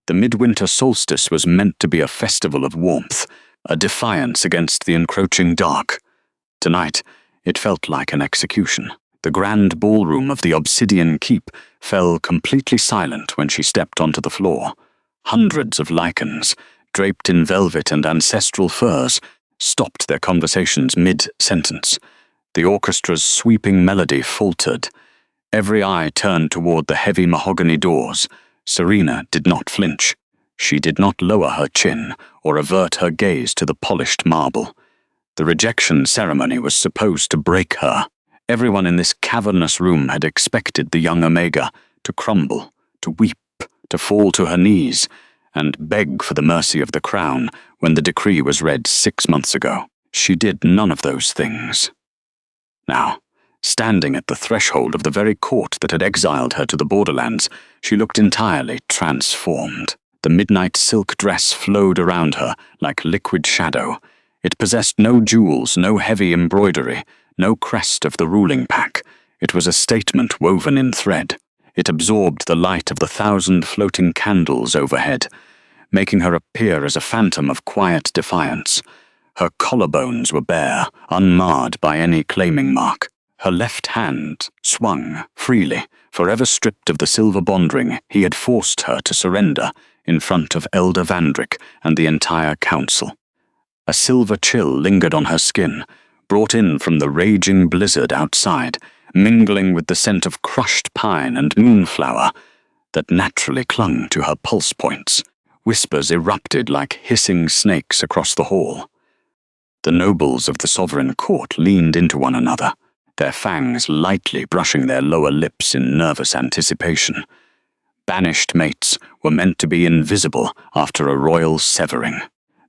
The midwinter solstice was meant to be a festival of warmth, a defiance against the encroaching dark. Tonight, it felt like an execution. The grand ballroom of the Obsidian Keep fell completely silent when she stepped onto the floor. Hundreds of lichens, draped in velvet and ancestral furs, stopped their conversations mid-sentence. The orchestra's sweeping melody faltered. Every eye turned toward the heavy mahogany doors. Serena did not flinch. She did not lower her chin or avert her gaze to the polished marble. The rejection ceremony was supposed to break her. Everyone in this cavernous room had expected the young Omega to crumble, to weep, to fall to her knees, and beg for the mercy of the crown when the decree was read 6 months ago. She did none of those things. Now, standing at the threshold of the very court that had exiled her to the borderlands, she looked entirely transformed. The midnight silk dress flowed around her like liquid shadow. It possessed no jewels, no heavy embroidery, no crest of the ruling pack. It was a statement woven in thread. It absorbed the light of the 1,000 floating candles overhead, making her appear as a phantom of quiet defiance. Her collarbones were bare, unmarred by any claiming mark. Her left hand swung freely, forever stripped of the silver bond ring he had forced her to surrender in front of Elder Vandrick and the entire council. A silver chill lingered on her skin, brought in from the raging blizzard outside, mingling with the scent of crushed pine and moonflower that naturally clung to her pulse points. Whispers erupted like hissing snakes across the hall. The nobles of the sovereign court leaned into one another, their fangs lightly brushing their lower lips in nervous anticipation. Banished mates were meant to be invisible after a royal severing.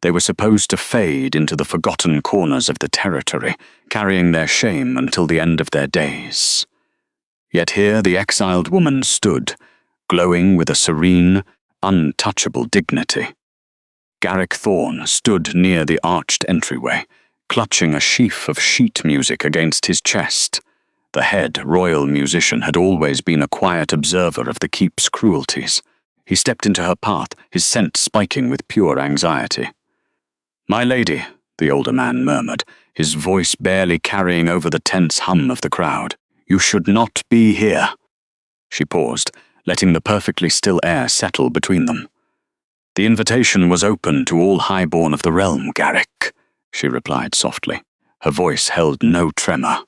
They were supposed to fade into the forgotten corners of the territory, carrying their shame until the end of their days. Yet here the exiled woman stood, glowing with a serene, untouchable dignity. Garrick Thorne stood near the arched entryway, clutching a sheaf of sheet music against his chest. The head royal musician had always been a quiet observer of the keep's cruelties. He stepped into her path, his scent spiking with pure anxiety. "My lady," the older man murmured, his voice barely carrying over the tense hum of the crowd, "you should not be here." She paused, letting the perfectly still air settle between them. "The invitation was open to all highborn of the realm, Garrick," she replied softly. Her voice held no tremor.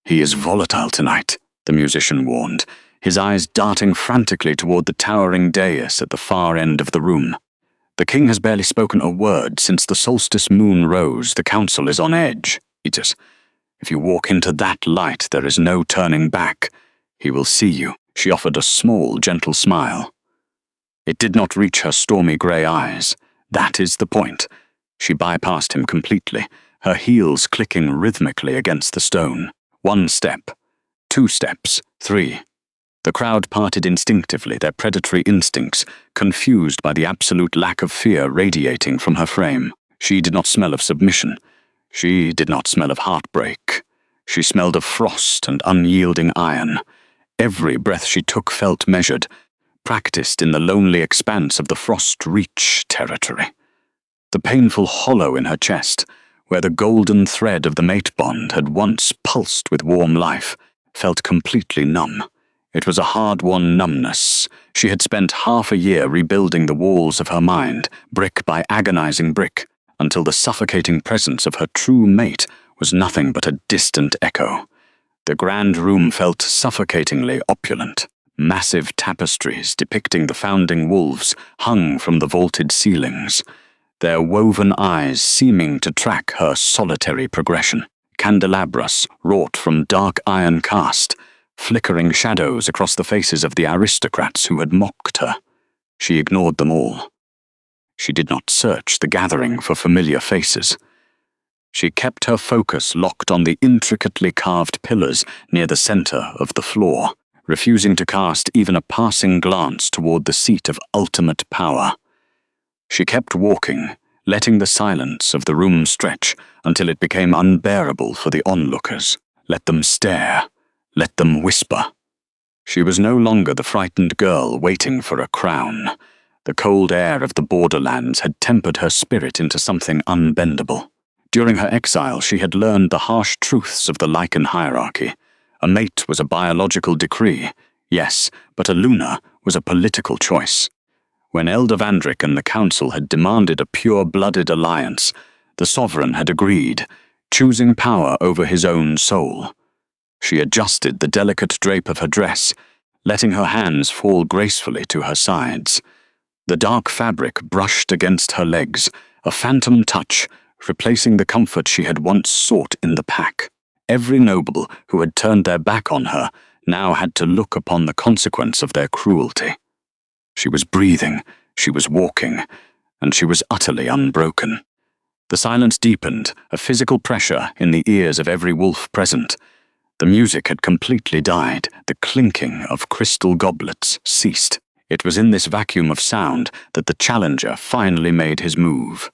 "He is volatile tonight," the musician warned, his eyes darting frantically toward the towering dais at the far end of the room. "The king has barely spoken a word since the solstice moon rose. The council is on edge. If you walk into that light, there is no turning back. He will see you." She offered a small, gentle smile. It did not reach her stormy grey eyes. That is the point. She bypassed him completely, her heels clicking rhythmically against the stone. 1 step, 2 steps, 3. The crowd parted instinctively, their predatory instincts confused by the absolute lack of fear radiating from her frame. She did not smell of submission. She did not smell of heartbreak. She smelled of frost and unyielding iron. Every breath she took felt measured, practiced in the lonely expanse of the Frost Reach territory. The painful hollow in her chest, where the golden thread of the mate bond had once pulsed with warm life, felt completely numb. It was a hard-won numbness. She had spent half a year rebuilding the walls of her mind, brick by agonizing brick, until the suffocating presence of her true mate was nothing but a distant echo. The grand room felt suffocatingly opulent. Massive tapestries depicting the founding wolves hung from the vaulted ceilings, their woven eyes seeming to track her solitary progression. Candelabras wrought from dark iron cast, flickering shadows across the faces of the aristocrats who had mocked her. She ignored them all. She did not search the gathering for familiar faces. She kept her focus locked on the intricately carved pillars near the center of the floor, refusing to cast even a passing glance toward the seat of ultimate power. She kept walking, letting the silence of the room stretch until it became unbearable for the onlookers. Let them stare. Let them whisper. She was no longer the frightened girl waiting for a crown. The cold air of the borderlands had tempered her spirit into something unbendable. During her exile, she had learned the harsh truths of the lichen hierarchy. A mate was a biological decree, yes, but a Luna was a political choice. When Elder Vandrick and the Council had demanded a pure-blooded alliance, the Sovereign had agreed, choosing power over his own soul. She adjusted the delicate drape of her dress, letting her hands fall gracefully to her sides. The dark fabric brushed against her legs, a phantom touch, replacing the comfort she had once sought in the pack. Every noble who had turned their back on her now had to look upon the consequence of their cruelty. She was breathing, she was walking, and she was utterly unbroken. The silence deepened, a physical pressure in the ears of every wolf present. The music had completely died, the clinking of crystal goblets ceased. It was in this vacuum of sound that the challenger finally made his move.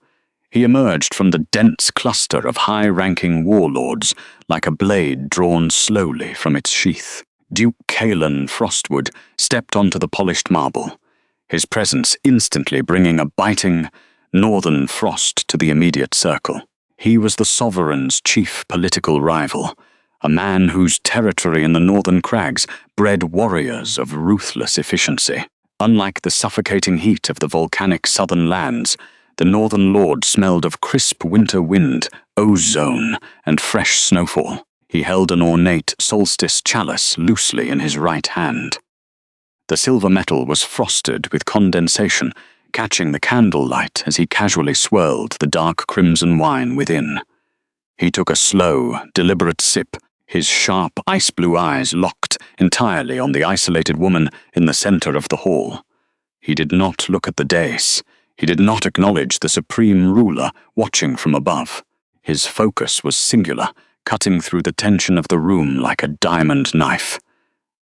He emerged from the dense cluster of high-ranking warlords like a blade drawn slowly from its sheath. Duke Kaelen Frostwood stepped onto the polished marble, his presence instantly bringing a biting, northern frost to the immediate circle. He was the Sovereign's chief political rival, a man whose territory in the northern crags bred warriors of ruthless efficiency. Unlike the suffocating heat of the volcanic southern lands, the northern lord smelled of crisp winter wind, ozone, and fresh snowfall. He held an ornate Solstice chalice loosely in his right hand. The silver metal was frosted with condensation, catching the candlelight as he casually swirled the dark crimson wine within. He took a slow, deliberate sip, his sharp ice-blue eyes locked entirely on the isolated woman in the center of the hall. He did not look at the dais. He did not acknowledge the supreme ruler watching from above. His focus was singular, cutting through the tension of the room like a diamond knife.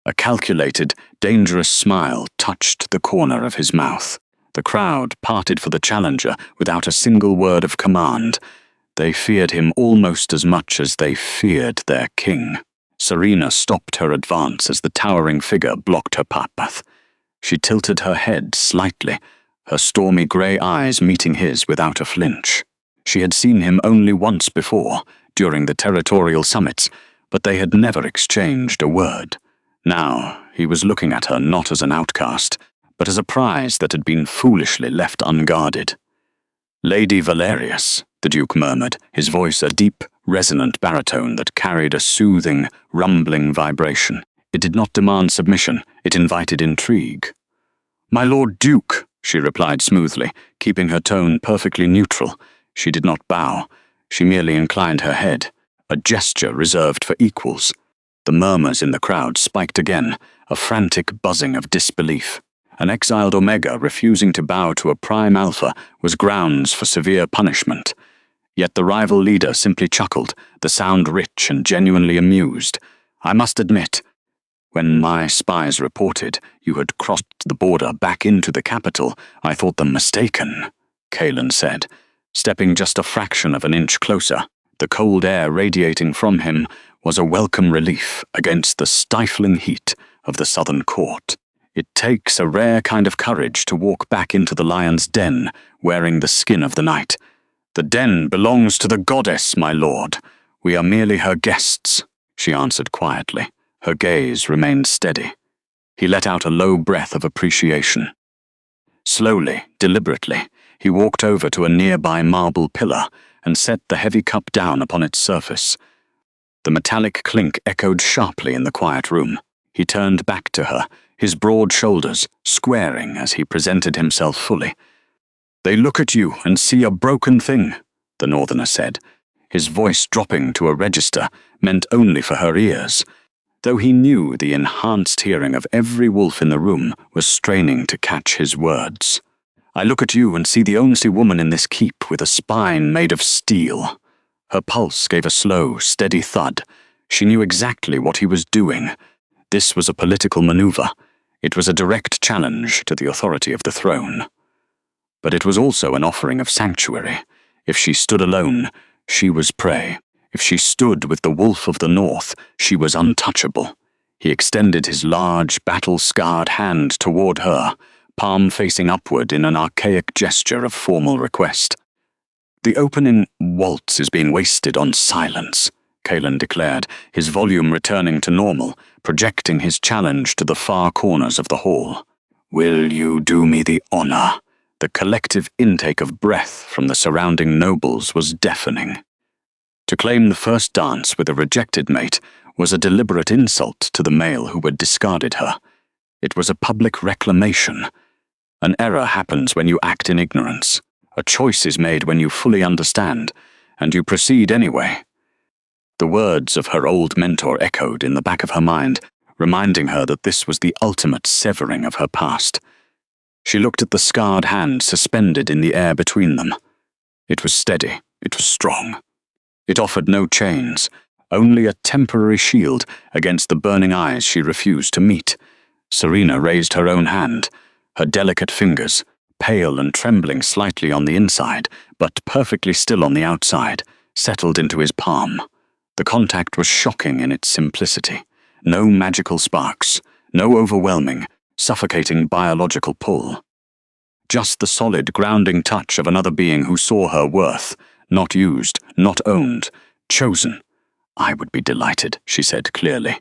A calculated, dangerous smile touched the corner of his mouth. The crowd parted for the challenger without a single word of command. They feared him almost as much as they feared their king. Serena stopped her advance as the towering figure blocked her path. She tilted her head slightly, her stormy grey eyes meeting his without a flinch. She had seen him only once before, during the territorial summits, but they had never exchanged a word. Now, he was looking at her not as an outcast, but as a prize that had been foolishly left unguarded. "Lady Valerius," the Duke murmured, his voice a deep, resonant baritone that carried a soothing, rumbling vibration. It did not demand submission, it invited intrigue. "My Lord Duke," she replied smoothly, keeping her tone perfectly neutral. She did not bow, she merely inclined her head, a gesture reserved for equals. The murmurs in the crowd spiked again, a frantic buzzing of disbelief. An exiled Omega refusing to bow to a Prime Alpha was grounds for severe punishment. Yet the rival leader simply chuckled, the sound rich and genuinely amused. "I must admit, when my spies reported you had crossed the border back into the capital, I thought them mistaken," Kaelen said, stepping just a fraction of an inch closer. The cold air radiating from him was a welcome relief against the stifling heat of the southern court. "It takes a rare kind of courage to walk back into the lion's den, wearing the skin of the night. The den belongs to the goddess, my lord. We are merely her guests," she answered quietly. Her gaze remained steady. He let out a low breath of appreciation. Slowly, deliberately, he walked over to a nearby marble pillar and set the heavy cup down upon its surface. The metallic clink echoed sharply in the quiet room. He turned back to her, his broad shoulders squaring as he presented himself fully. "They look at you and see a broken thing," the Northerner said, his voice dropping to a register meant only for her ears, though he knew the enhanced hearing of every wolf in the room was straining to catch his words. "I look at you and see the only woman in this keep with a spine made of steel." Her pulse gave a slow, steady thud. She knew exactly what he was doing. This was a political maneuver. It was a direct challenge to the authority of the throne. But it was also an offering of sanctuary. If she stood alone, she was prey. If she stood with the wolf of the north, she was untouchable. He extended his large, battle-scarred hand toward her, palm facing upward in an archaic gesture of formal request. "The opening waltz is being wasted on silence," Kaelen declared, his volume returning to normal, projecting his challenge to the far corners of the hall. "Will you do me the honor?" The collective intake of breath from the surrounding nobles was deafening. To claim the first dance with a rejected mate was a deliberate insult to the male who had discarded her. It was a public reclamation. An error happens when you act in ignorance. A choice is made when you fully understand, and you proceed anyway. The words of her old mentor echoed in the back of her mind, reminding her that this was the ultimate severing of her past. She looked at the scarred hand suspended in the air between them. It was steady, it was strong. It offered no chains, only a temporary shield against the burning eyes she refused to meet. Serena raised her own hand, her delicate fingers, pale and trembling slightly on the inside, but perfectly still on the outside, settled into his palm. The contact was shocking in its simplicity. No magical sparks, no overwhelming, suffocating biological pull. Just the solid, grounding touch of another being who saw her worth, not used, not owned, chosen. "I would be delighted," she said clearly.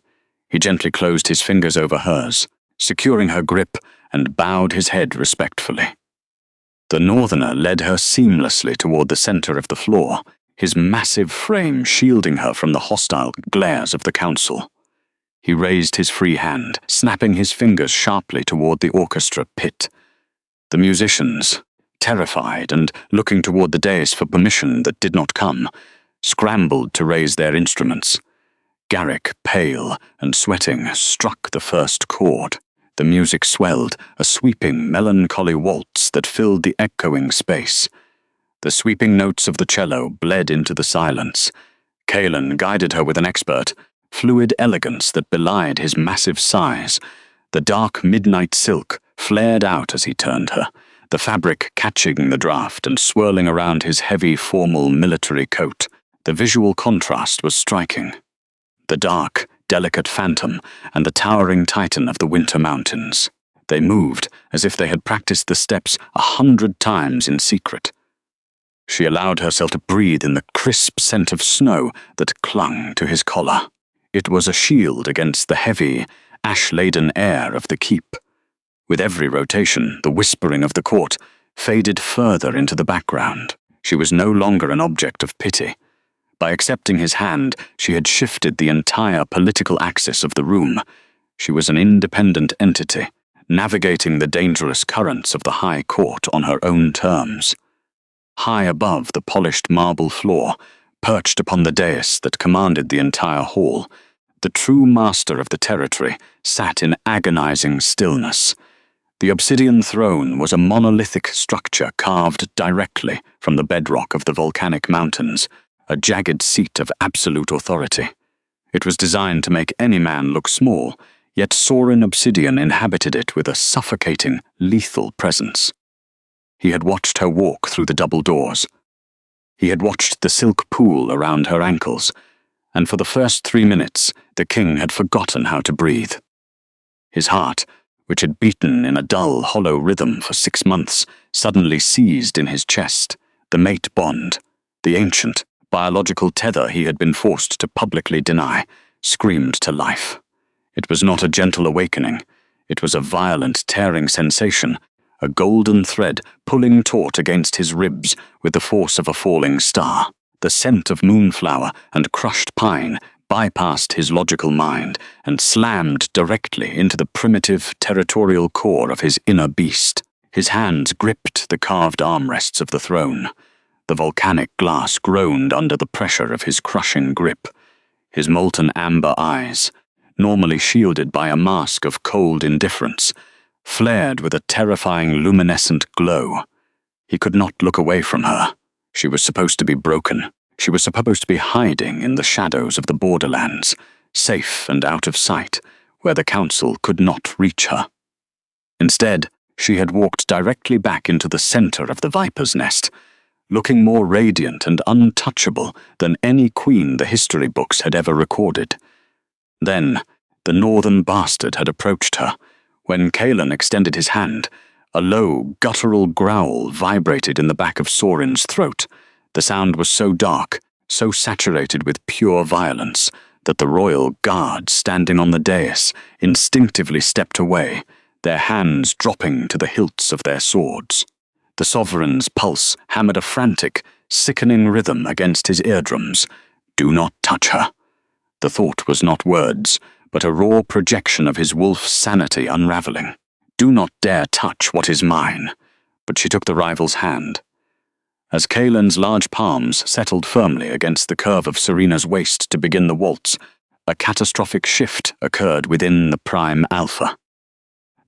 He gently closed his fingers over hers, securing her grip, and bowed his head respectfully. The northerner led her seamlessly toward the center of the floor, his massive frame shielding her from the hostile glares of the council. He raised his free hand, snapping his fingers sharply toward the orchestra pit. The musicians, terrified and looking toward the dais for permission that did not come, scrambled to raise their instruments. Garrick, pale and sweating, struck the first chord. The music swelled, a sweeping, melancholy waltz that filled the echoing space. The sweeping notes of the cello bled into the silence. Kaelen guided her with an expert, fluid elegance that belied his massive size. The dark midnight silk flared out as he turned her, the fabric catching the draft and swirling around his heavy, formal military coat. The visual contrast was striking. The dark, delicate phantom and the towering titan of the winter mountains. They moved as if they had practiced the steps 100 times in secret. She allowed herself to breathe in the crisp scent of snow that clung to his collar. It was a shield against the heavy, ash-laden air of the keep. With every rotation, the whispering of the court faded further into the background. She was no longer an object of pity. By accepting his hand, she had shifted the entire political axis of the room. She was an independent entity, navigating the dangerous currents of the High Court on her own terms. High above the polished marble floor, perched upon the dais that commanded the entire hall, the true master of the territory sat in agonizing stillness. The obsidian throne was a monolithic structure carved directly from the bedrock of the volcanic mountains, a jagged seat of absolute authority. It was designed to make any man look small, yet Sauryn Obsidian inhabited it with a suffocating, lethal presence. He had watched her walk through the double doors. He had watched the silk pool around her ankles, and for the first 3 minutes, the king had forgotten how to breathe. His heart, which had beaten in a dull, hollow rhythm for 6 months, suddenly seized in his chest, the mate bond, the ancient, biological tether he had been forced to publicly deny, screamed to life. It was not a gentle awakening. It was a violent, tearing sensation, a golden thread pulling taut against his ribs with the force of a falling star. The scent of moonflower and crushed pine bypassed his logical mind and slammed directly into the primitive, territorial core of his inner beast. His hands gripped the carved armrests of the throne. The volcanic glass groaned under the pressure of his crushing grip. His molten amber eyes, normally shielded by a mask of cold indifference, flared with a terrifying luminescent glow. He could not look away from her. She was supposed to be broken. She was supposed to be hiding in the shadows of the borderlands, safe and out of sight, where the council could not reach her. Instead, she had walked directly back into the center of the viper's nest, looking more radiant and untouchable than any queen the history books had ever recorded. Then, the northern bastard had approached her. When Kaelen extended his hand, A low, guttural growl vibrated in the back of Sauryn's throat. The sound was so dark, so saturated with pure violence, that the royal guard standing on the dais instinctively stepped away, their hands dropping to the hilts of their swords. The sovereign's pulse hammered a frantic, sickening rhythm against his eardrums. Do not touch her. The thought was not words, but a raw projection of his wolf's sanity unraveling. Do not dare touch what is mine. But she took the rival's hand. As Kaelen's large palms settled firmly against the curve of Serena's waist to begin the waltz, a catastrophic shift occurred within the Prime Alpha.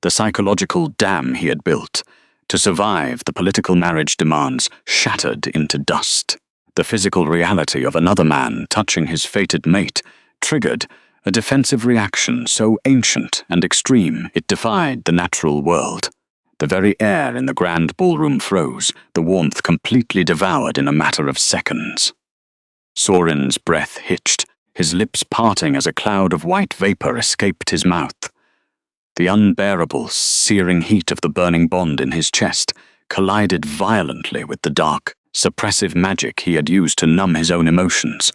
The psychological dam he had built to survive the political marriage demands shattered into dust. The physical reality of another man touching his fated mate triggered a defensive reaction so ancient and extreme it defied the natural world. The very air in the grand ballroom froze, the warmth completely devoured in a matter of seconds. Sauryn's breath hitched, his lips parting as a cloud of white vapor escaped his mouth. The unbearable, searing heat of the burning bond in his chest collided violently with the dark, suppressive magic he had used to numb his own emotions.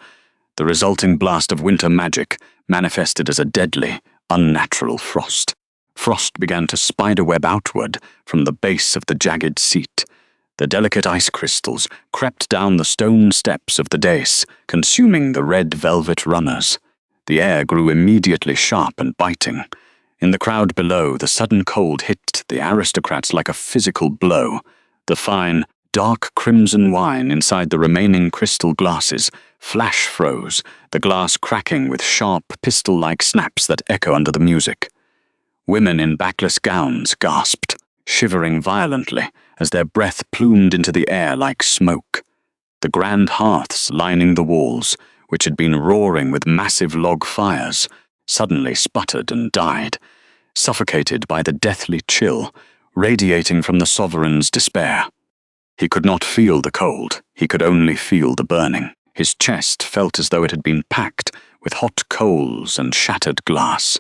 The resulting blast of winter magic manifested as a deadly, unnatural frost. Frost began to spiderweb outward from the base of the jagged seat. The delicate ice crystals crept down the stone steps of the dais, consuming the red velvet runners. The air grew immediately sharp and biting. In the crowd below, the sudden cold hit the aristocrats like a physical blow. The fine, dark crimson wine inside the remaining crystal glasses flash froze, the glass cracking with sharp, pistol-like snaps that echo under the music. Women in backless gowns gasped, shivering violently as their breath plumed into the air like smoke. The grand hearths lining the walls, which had been roaring with massive log fires, suddenly sputtered and died, suffocated by the deathly chill radiating from the sovereign's despair. He could not feel the cold, he could only feel the burning. His chest felt as though it had been packed with hot coals and shattered glass.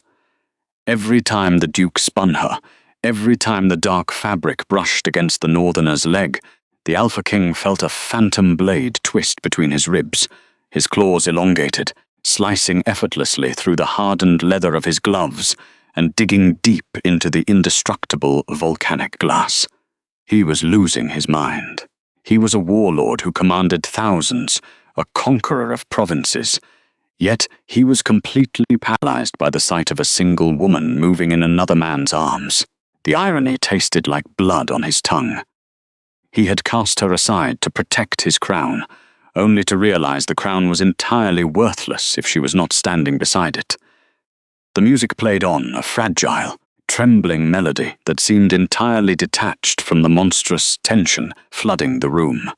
Every time the Duke spun her, every time the dark fabric brushed against the Northerner's leg, the Alpha King felt a phantom blade twist between his ribs, his claws elongated, slicing effortlessly through the hardened leather of his gloves and digging deep into the indestructible volcanic glass. He was losing his mind. He was a warlord who commanded thousands, a conqueror of provinces, yet he was completely paralyzed by the sight of a single woman moving in another man's arms. The irony tasted like blood on his tongue. He had cast her aside to protect his crown, only to realize the crown was entirely worthless if she was not standing beside it. The music played on, a fragile, trembling melody that seemed entirely detached from the monstrous tension flooding the room.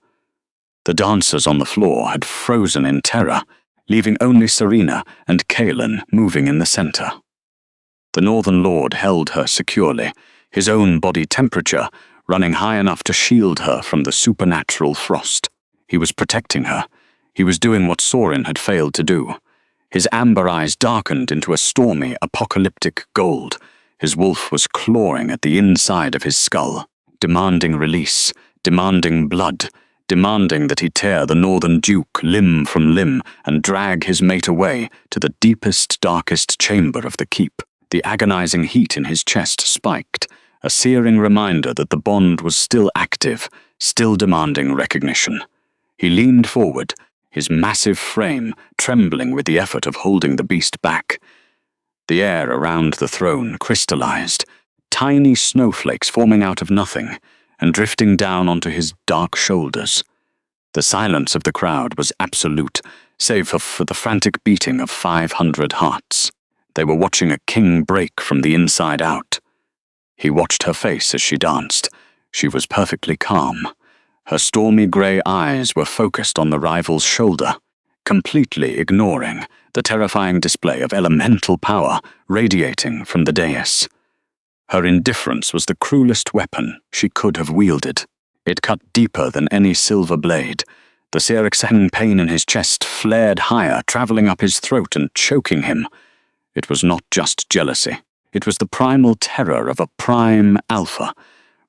The dancers on the floor had frozen in terror, leaving only Serena and Kaelen moving in the center. The Northern Lord held her securely, his own body temperature running high enough to shield her from the supernatural frost. He was protecting her. He was doing what Sauryn had failed to do. His amber eyes darkened into a stormy, apocalyptic gold. His wolf was clawing at the inside of his skull, demanding release, demanding blood, demanding that he tear the Northern Duke limb from limb and drag his mate away to the deepest, darkest chamber of the keep. The agonizing heat in his chest spiked, a searing reminder that the bond was still active, still demanding recognition. He leaned forward, his massive frame trembling with the effort of holding the beast back. The air around the throne crystallized, tiny snowflakes forming out of nothing and drifting down onto his dark shoulders. The silence of the crowd was absolute, save for the frantic beating of 500 hearts. They were watching a king break from the inside out. He watched her face as she danced. She was perfectly calm. Her stormy grey eyes were focused on the rival's shoulder, completely ignoring the terrifying display of elemental power radiating from the dais. Her indifference was the cruelest weapon she could have wielded. It cut deeper than any silver blade. The searing pain in his chest flared higher, traveling up his throat and choking him. It was not just jealousy. It was the primal terror of a prime alpha,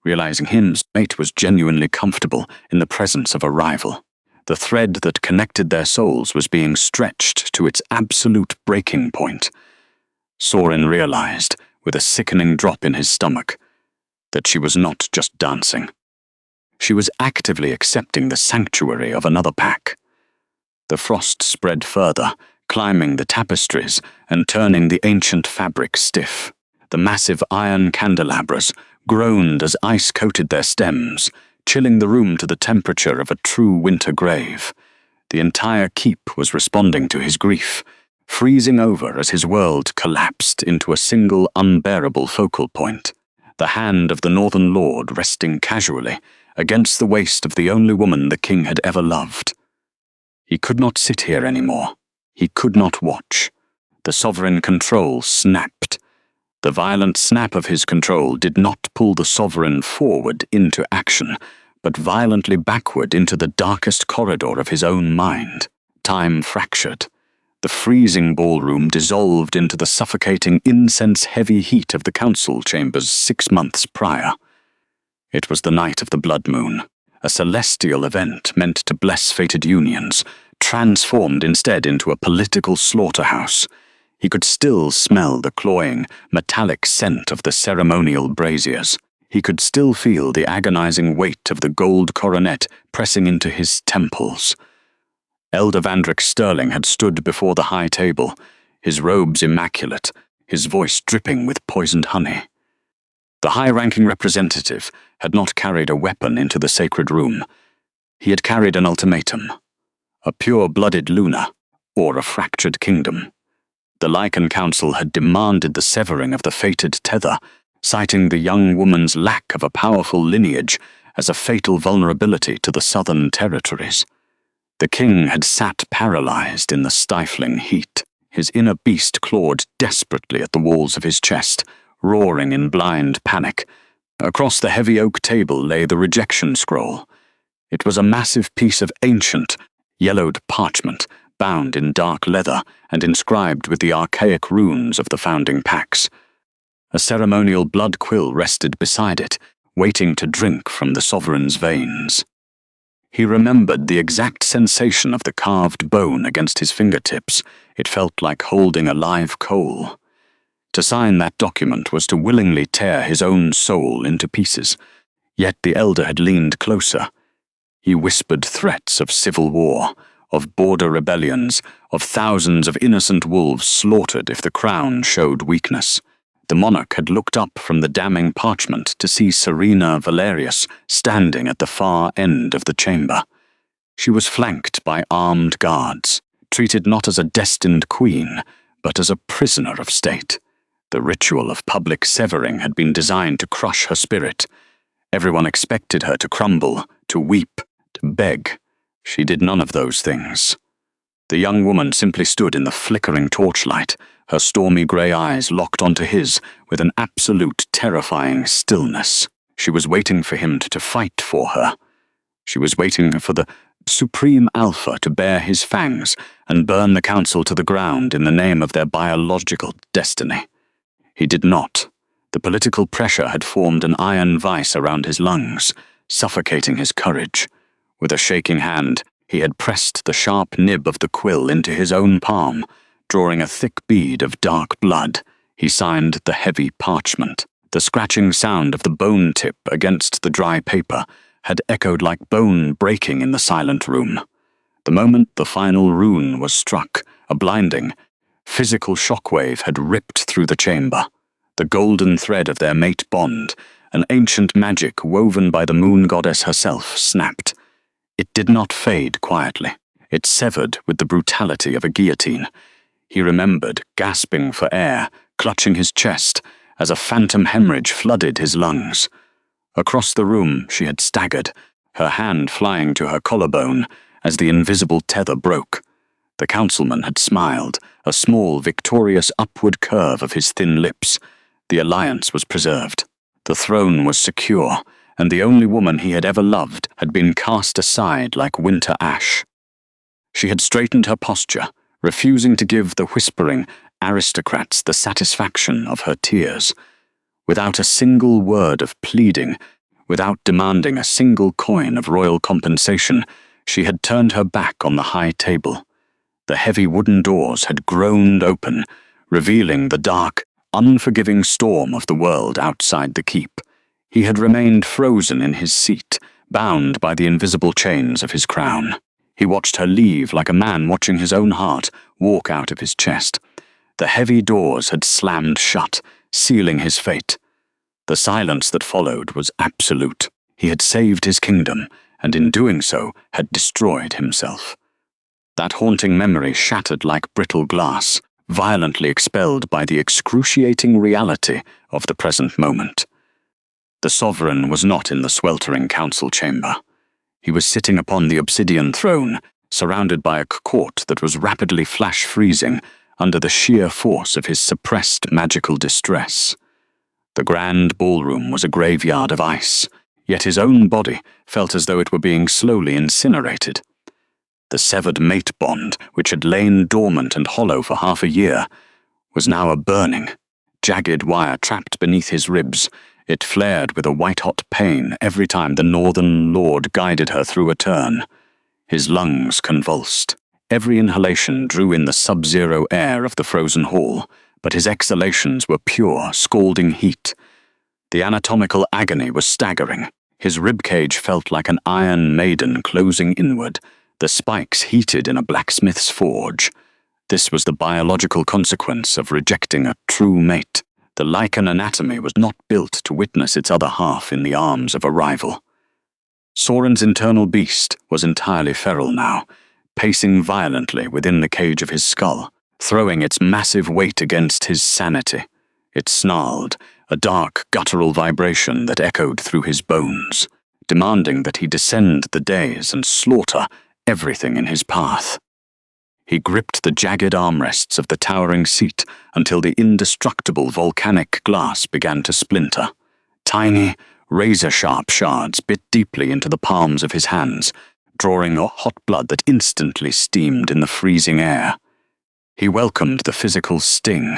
realizing his mate was genuinely comfortable in the presence of a rival. The thread that connected their souls was being stretched to its absolute breaking point. Sauryn realized, with a sickening drop in his stomach, that she was not just dancing. She was actively accepting the sanctuary of another pack. The frost spread further, climbing the tapestries and turning the ancient fabric stiff. The massive iron candelabras groaned as ice coated their stems, chilling the room to the temperature of a true winter grave. The entire keep was responding to his grief, freezing over as his world collapsed into a single unbearable focal point, the hand of the Northern Lord resting casually against the waist of the only woman the king had ever loved. He could not sit here anymore. He could not watch. The sovereign control snapped. The violent snap of his control did not pull the sovereign forward into action, but violently backward into the darkest corridor of his own mind. Time fractured. The freezing ballroom dissolved into the suffocating incense-heavy heat of the council chambers 6 months prior. It was the night of the blood moon, a celestial event meant to bless fated unions, transformed instead into a political slaughterhouse. He could still smell the cloying, metallic scent of the ceremonial braziers. He could still feel the agonizing weight of the gold coronet pressing into his temples. Elder Vandrick Sterling had stood before the high table, his robes immaculate, his voice dripping with poisoned honey. The high-ranking representative had not carried a weapon into the sacred room. He had carried an ultimatum: a pure-blooded Luna, or a fractured kingdom. The Lycan Council had demanded the severing of the fated tether, citing the young woman's lack of a powerful lineage as a fatal vulnerability to the southern territories. The king had sat paralyzed in the stifling heat. His inner beast clawed desperately at the walls of his chest, roaring in blind panic. Across the heavy oak table lay the rejection scroll. It was a massive piece of ancient, yellowed parchment, bound in dark leather and inscribed with the archaic runes of the founding pacts. A ceremonial blood quill rested beside it, waiting to drink from the sovereign's veins. He remembered the exact sensation of the carved bone against his fingertips. It felt like holding a live coal. To sign that document was to willingly tear his own soul into pieces, yet the elder had leaned closer. He whispered threats of civil war, of border rebellions, of thousands of innocent wolves slaughtered if the crown showed weakness. The monarch had looked up from the damning parchment to see Serena Valerius standing at the far end of the chamber. She was flanked by armed guards, treated not as a destined queen, but as a prisoner of state. The ritual of public severing had been designed to crush her spirit. Everyone expected her to crumble, to weep, to beg. She did none of those things. The young woman simply stood in the flickering torchlight, her stormy grey eyes locked onto his with an absolute terrifying stillness. She was waiting for him to fight for her. She was waiting for the Supreme Alpha to bare his fangs and burn the council to the ground in the name of their biological destiny. He did not. The political pressure had formed an iron vice around his lungs, suffocating his courage. With a shaking hand, he had pressed the sharp nib of the quill into his own palm. Drawing a thick bead of dark blood, he signed the heavy parchment. The scratching sound of the bone tip against the dry paper had echoed like bone breaking in the silent room. The moment the final rune was struck, a blinding, physical shockwave had ripped through the chamber. The golden thread of their mate bond, an ancient magic woven by the moon goddess herself, snapped. It did not fade quietly. It severed with the brutality of a guillotine. He remembered, gasping for air, clutching his chest, as a phantom hemorrhage flooded his lungs. Across the room she had staggered, her hand flying to her collarbone as the invisible tether broke. The councilman had smiled, a small, victorious upward curve of his thin lips. The alliance was preserved. The throne was secure, and the only woman he had ever loved had been cast aside like winter ash. She had straightened her posture, refusing to give the whispering aristocrats the satisfaction of her tears. Without a single word of pleading, Without demanding a single coin of royal compensation, she had turned her back on the high table. The heavy wooden doors had groaned open, revealing the dark, unforgiving storm of the world outside the keep. He had remained frozen in his seat, bound by the invisible chains of his crown. He watched her leave like a man watching his own heart walk out of his chest. The heavy doors had slammed shut, sealing his fate. The silence that followed was absolute. He had saved his kingdom, and in doing so had destroyed himself. That haunting memory shattered like brittle glass, violently expelled by the excruciating reality of the present moment. The sovereign was not in the sweltering council chamber. He was sitting upon the obsidian throne, surrounded by a court that was rapidly flash-freezing under the sheer force of his suppressed magical distress. The grand ballroom was a graveyard of ice, yet his own body felt as though it were being slowly incinerated. The severed mate bond, which had lain dormant and hollow for half a year, was now a burning, jagged wire trapped beneath his ribs. It flared with a white-hot pain every time the northern lord guided her through a turn. His lungs convulsed. Every inhalation drew in the sub-zero air of the frozen hall, but his exhalations were pure, scalding heat. The anatomical agony was staggering. His ribcage felt like an iron maiden closing inward, the spikes heated in a blacksmith's forge. This was the biological consequence of rejecting a true mate. The lichen anatomy was not built to witness its other half in the arms of a rival. Sauryn's internal beast was entirely feral now, pacing violently within the cage of his skull, throwing its massive weight against his sanity. It snarled, a dark, guttural vibration that echoed through his bones, demanding that he descend the days and slaughter everything in his path. He gripped the jagged armrests of the towering seat until the indestructible volcanic glass began to splinter. Tiny, razor-sharp shards bit deeply into the palms of his hands, drawing a hot blood that instantly steamed in the freezing air. He welcomed the physical sting.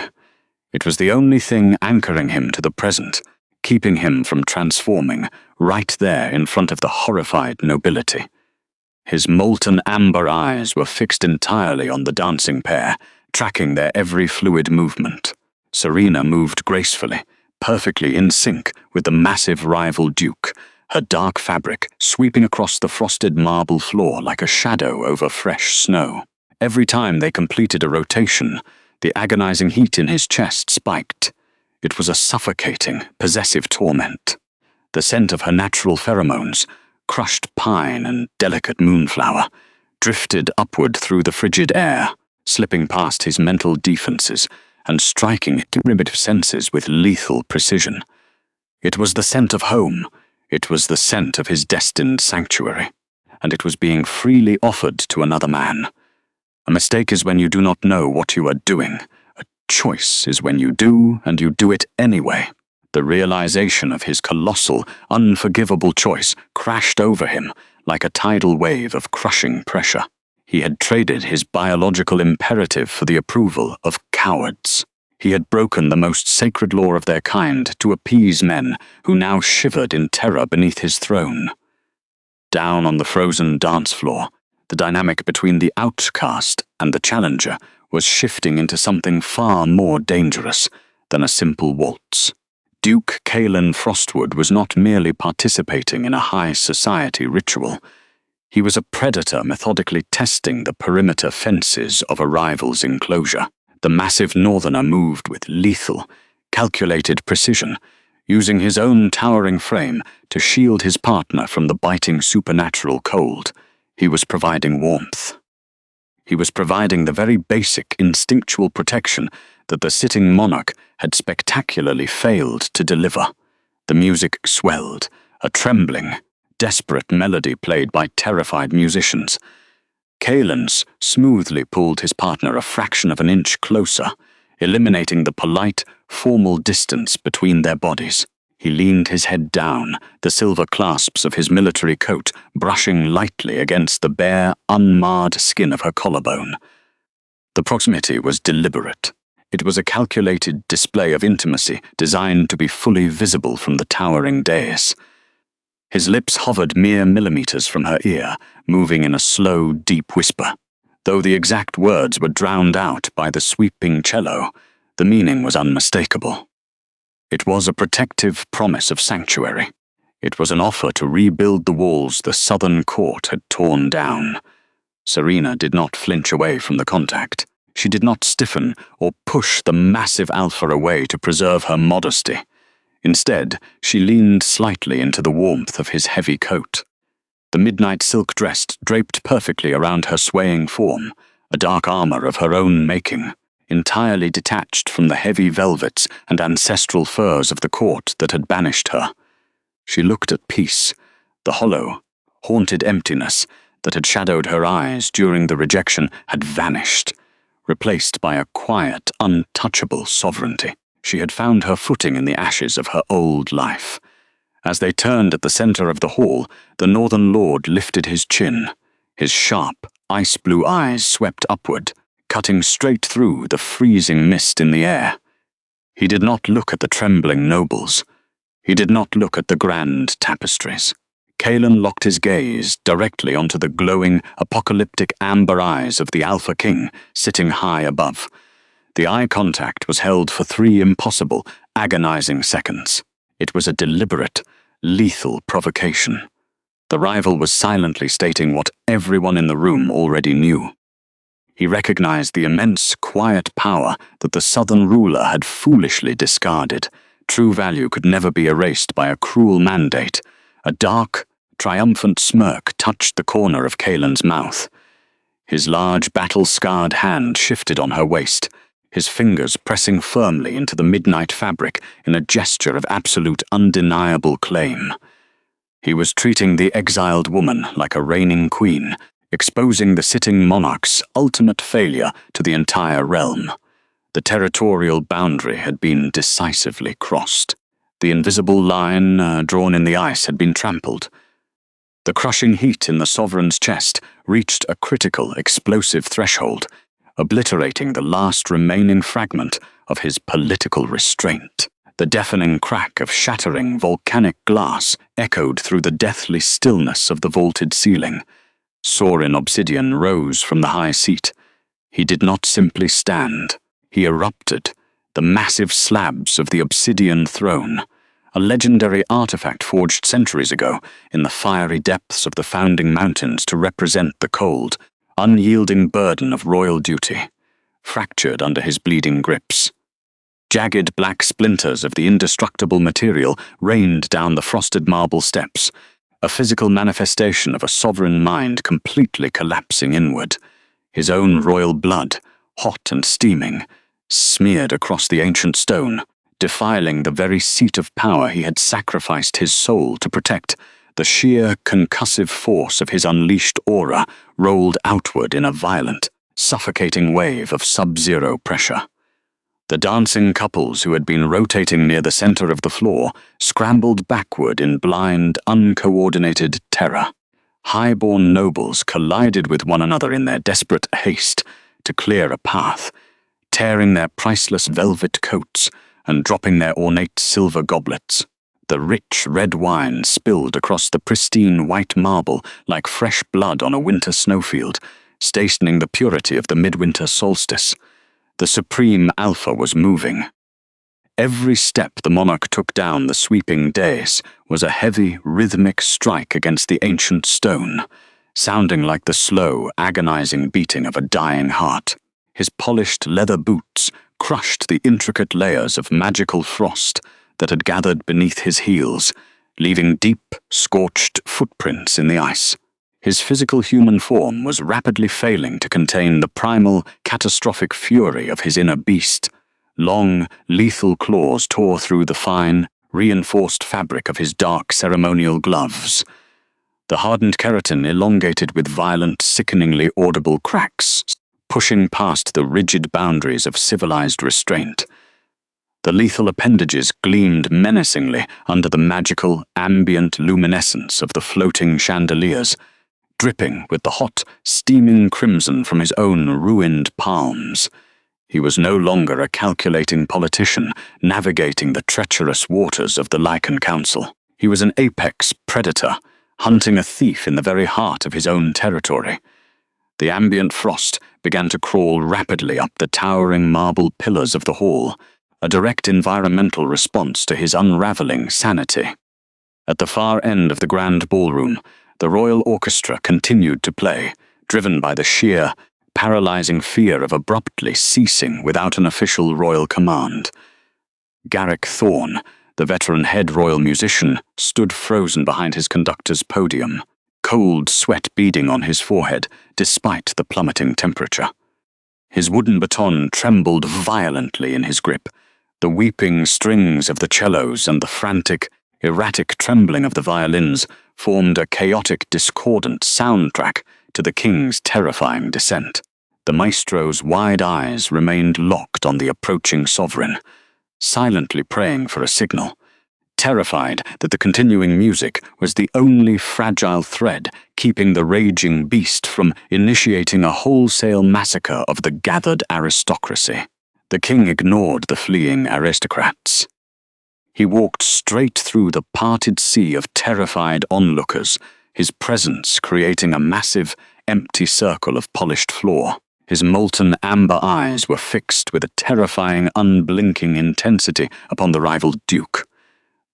It was the only thing anchoring him to the present, keeping him from transforming right there in front of the horrified nobility. His molten amber eyes were fixed entirely on the dancing pair, tracking their every fluid movement. Serena moved gracefully, perfectly in sync with the massive rival duke, her dark fabric sweeping across the frosted marble floor like a shadow over fresh snow. Every time they completed a rotation, the agonizing heat in his chest spiked. It was a suffocating, possessive torment. The scent of her natural pheromones, crushed pine and delicate moonflower, drifted upward through the frigid air, slipping past his mental defenses and striking his primitive senses with lethal precision. It was the scent of home. It was the scent of his destined sanctuary, and it was being freely offered to another man. A mistake is when you do not know what you are doing. A choice is when you do, and you do it anyway. The realization of his colossal, unforgivable choice crashed over him like a tidal wave of crushing pressure. He had traded his biological imperative for the approval of cowards. He had broken the most sacred law of their kind to appease men who now shivered in terror beneath his throne. Down on the frozen dance floor, the dynamic between the outcast and the challenger was shifting into something far more dangerous than a simple waltz. Duke Kaelen Frostwood was not merely participating in a high society ritual. He was a predator methodically testing the perimeter fences of a rival's enclosure. The massive northerner moved with lethal, calculated precision, using his own towering frame to shield his partner from the biting supernatural cold. He was providing warmth. He was providing the very basic instinctual protection that the sitting monarch had spectacularly failed to deliver. The music swelled, a trembling, desperate melody played by terrified musicians. Kaelen's smoothly pulled his partner a fraction of an inch closer, eliminating the polite, formal distance between their bodies. He leaned his head down, the silver clasps of his military coat brushing lightly against the bare, unmarred skin of her collarbone. The proximity was deliberate. It was a calculated display of intimacy designed to be fully visible from the towering dais. His lips hovered mere millimeters from her ear, moving in a slow, deep whisper. Though the exact words were drowned out by the sweeping cello, the meaning was unmistakable. It was a protective promise of sanctuary. It was an offer to rebuild the walls the southern court had torn down. Serena did not flinch away from the contact. She did not stiffen or push the massive alpha away to preserve her modesty. Instead, she leaned slightly into the warmth of his heavy coat. The midnight silk dress draped perfectly around her swaying form, a dark armor of her own making, entirely detached from the heavy velvets and ancestral furs of the court that had banished her. She looked at peace, the hollow, haunted emptiness that had shadowed her eyes during the rejection had vanished, replaced by a quiet, untouchable sovereignty. She had found her footing in the ashes of her old life. As they turned at the center of the hall, the Northern Lord lifted his chin. His sharp, ice-blue eyes swept upward, cutting straight through the freezing mist in the air. He did not look at the trembling nobles. He did not look at the grand tapestries. Kaelen locked his gaze directly onto the glowing, apocalyptic amber eyes of the Alpha King sitting high above. The eye contact was held for 3 impossible, agonizing seconds. It was a deliberate, lethal provocation. The rival was silently stating what everyone in the room already knew. He recognized the immense, quiet power that the southern ruler had foolishly discarded. True value could never be erased by a cruel mandate. A dark, triumphant smirk touched the corner of Kaelen's mouth. His large, battle-scarred hand shifted on her waist, his fingers pressing firmly into the midnight fabric in a gesture of absolute, undeniable claim. He was treating the exiled woman like a reigning queen, exposing the sitting monarch's ultimate failure to the entire realm. The territorial boundary had been decisively crossed. The invisible line drawn in the ice had been trampled. The crushing heat in the sovereign's chest reached a critical, explosive threshold, obliterating the last remaining fragment of his political restraint. The deafening crack of shattering volcanic glass echoed through the deathly stillness of the vaulted ceiling. Sauryn Obsidian rose from the high seat. He did not simply stand. He erupted, the massive slabs of the obsidian throne, a legendary artifact forged centuries ago in the fiery depths of the founding mountains to represent the cold, unyielding burden of royal duty, fractured under his bleeding grips. Jagged black splinters of the indestructible material rained down the frosted marble steps, a physical manifestation of a sovereign mind completely collapsing inward. His own royal blood, hot and steaming, smeared across the ancient stone, defiling the very seat of power he had sacrificed his soul to protect. The sheer concussive force of his unleashed aura rolled outward in a violent, suffocating wave of sub-zero pressure. The dancing couples who had been rotating near the center of the floor scrambled backward in blind, uncoordinated terror. High-born nobles collided with one another in their desperate haste to clear a path, tearing their priceless velvet coats and dropping their ornate silver goblets. The rich red wine spilled across the pristine white marble like fresh blood on a winter snowfield, stationing the purity of the midwinter solstice. The supreme alpha was moving. Every step the monarch took down the sweeping dais was a heavy, rhythmic strike against the ancient stone, sounding like the slow, agonizing beating of a dying heart. His polished leather boots crushed the intricate layers of magical frost that had gathered beneath his heels, leaving deep, scorched footprints in the ice. His physical human form was rapidly failing to contain the primal, catastrophic fury of his inner beast. Long, lethal claws tore through the fine, reinforced fabric of his dark ceremonial gloves. The hardened keratin elongated with violent, sickeningly audible cracks, pushing past the rigid boundaries of civilized restraint. The lethal appendages gleamed menacingly under the magical, ambient luminescence of the floating chandeliers, dripping with the hot, steaming crimson from his own ruined palms. He was no longer a calculating politician navigating the treacherous waters of the Lycan Council. He was an apex predator, hunting a thief in the very heart of his own territory. The ambient frost began to crawl rapidly up the towering marble pillars of the hall, a direct environmental response to his unraveling sanity. At the far end of the grand ballroom, the royal orchestra continued to play, driven by the sheer, paralyzing fear of abruptly ceasing without an official royal command. Garrick Thorne, the veteran head royal musician, stood frozen behind his conductor's podium, cold sweat beading on his forehead despite the plummeting temperature. His wooden baton trembled violently in his grip. The weeping strings of the cellos and the frantic, erratic trembling of the violins formed a chaotic, discordant soundtrack to the king's terrifying descent. The maestro's wide eyes remained locked on the approaching sovereign, silently praying for a signal, terrified that the continuing music was the only fragile thread keeping the raging beast from initiating a wholesale massacre of the gathered aristocracy. The king ignored the fleeing aristocrats. He walked straight through the parted sea of terrified onlookers, his presence creating a massive, empty circle of polished floor. His molten amber eyes were fixed with a terrifying, unblinking intensity upon the rival duke.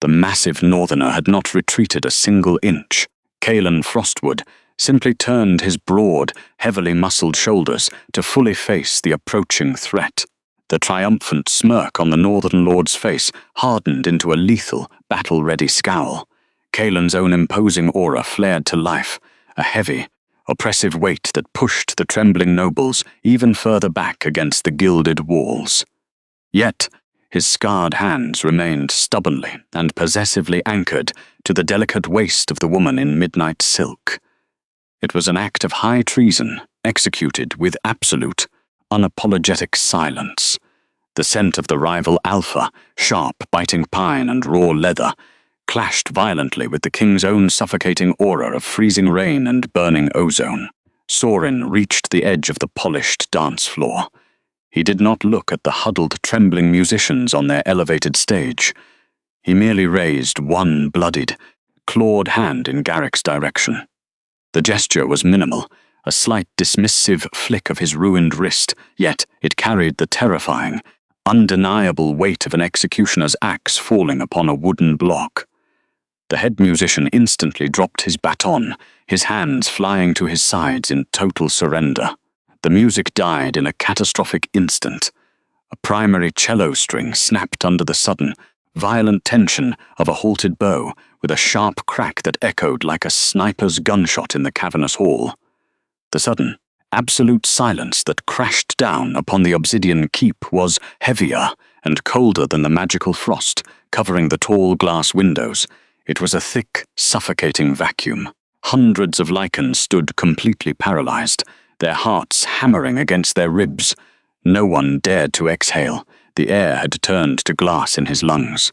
The massive northerner had not retreated a single inch. Kaelen Frostwood simply turned his broad, heavily muscled shoulders to fully face the approaching threat. The triumphant smirk on the northern lord's face hardened into a lethal, battle-ready scowl. Kaelen's own imposing aura flared to life, a heavy, oppressive weight that pushed the trembling nobles even further back against the gilded walls. Yet, his scarred hands remained stubbornly and possessively anchored to the delicate waist of the woman in midnight silk. It was an act of high treason, executed with absolute, unapologetic silence. The scent of the rival alpha, sharp, biting pine and raw leather, clashed violently with the king's own suffocating aura of freezing rain and burning ozone. Sauryn reached the edge of the polished dance floor. He did not look at the huddled, trembling musicians on their elevated stage. He merely raised one bloodied, clawed hand in Garrick's direction. The gesture was minimal, a slight dismissive flick of his ruined wrist, yet it carried the terrifying, undeniable weight of an executioner's axe falling upon a wooden block. The head musician instantly dropped his baton, his hands flying to his sides in total surrender. The music died in a catastrophic instant. A primary cello string snapped under the sudden, violent tension of a halted bow, with a sharp crack that echoed like a sniper's gunshot in the cavernous hall. The sudden, absolute silence that crashed down upon the Obsidian Keep was heavier and colder than the magical frost covering the tall glass windows. It was a thick, suffocating vacuum. Hundreds of lichens stood completely paralyzed, their hearts hammering against their ribs. No one dared to exhale. The air had turned to glass in his lungs.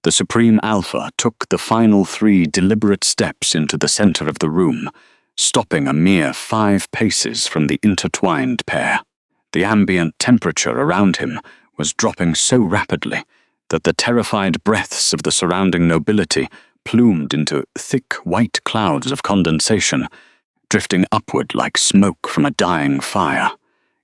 The Supreme Alpha took the final 3 deliberate steps into the center of the room, stopping a mere 5 paces from the intertwined pair. The ambient temperature around him was dropping so rapidly that the terrified breaths of the surrounding nobility plumed into thick white clouds of condensation, drifting upward like smoke from a dying fire.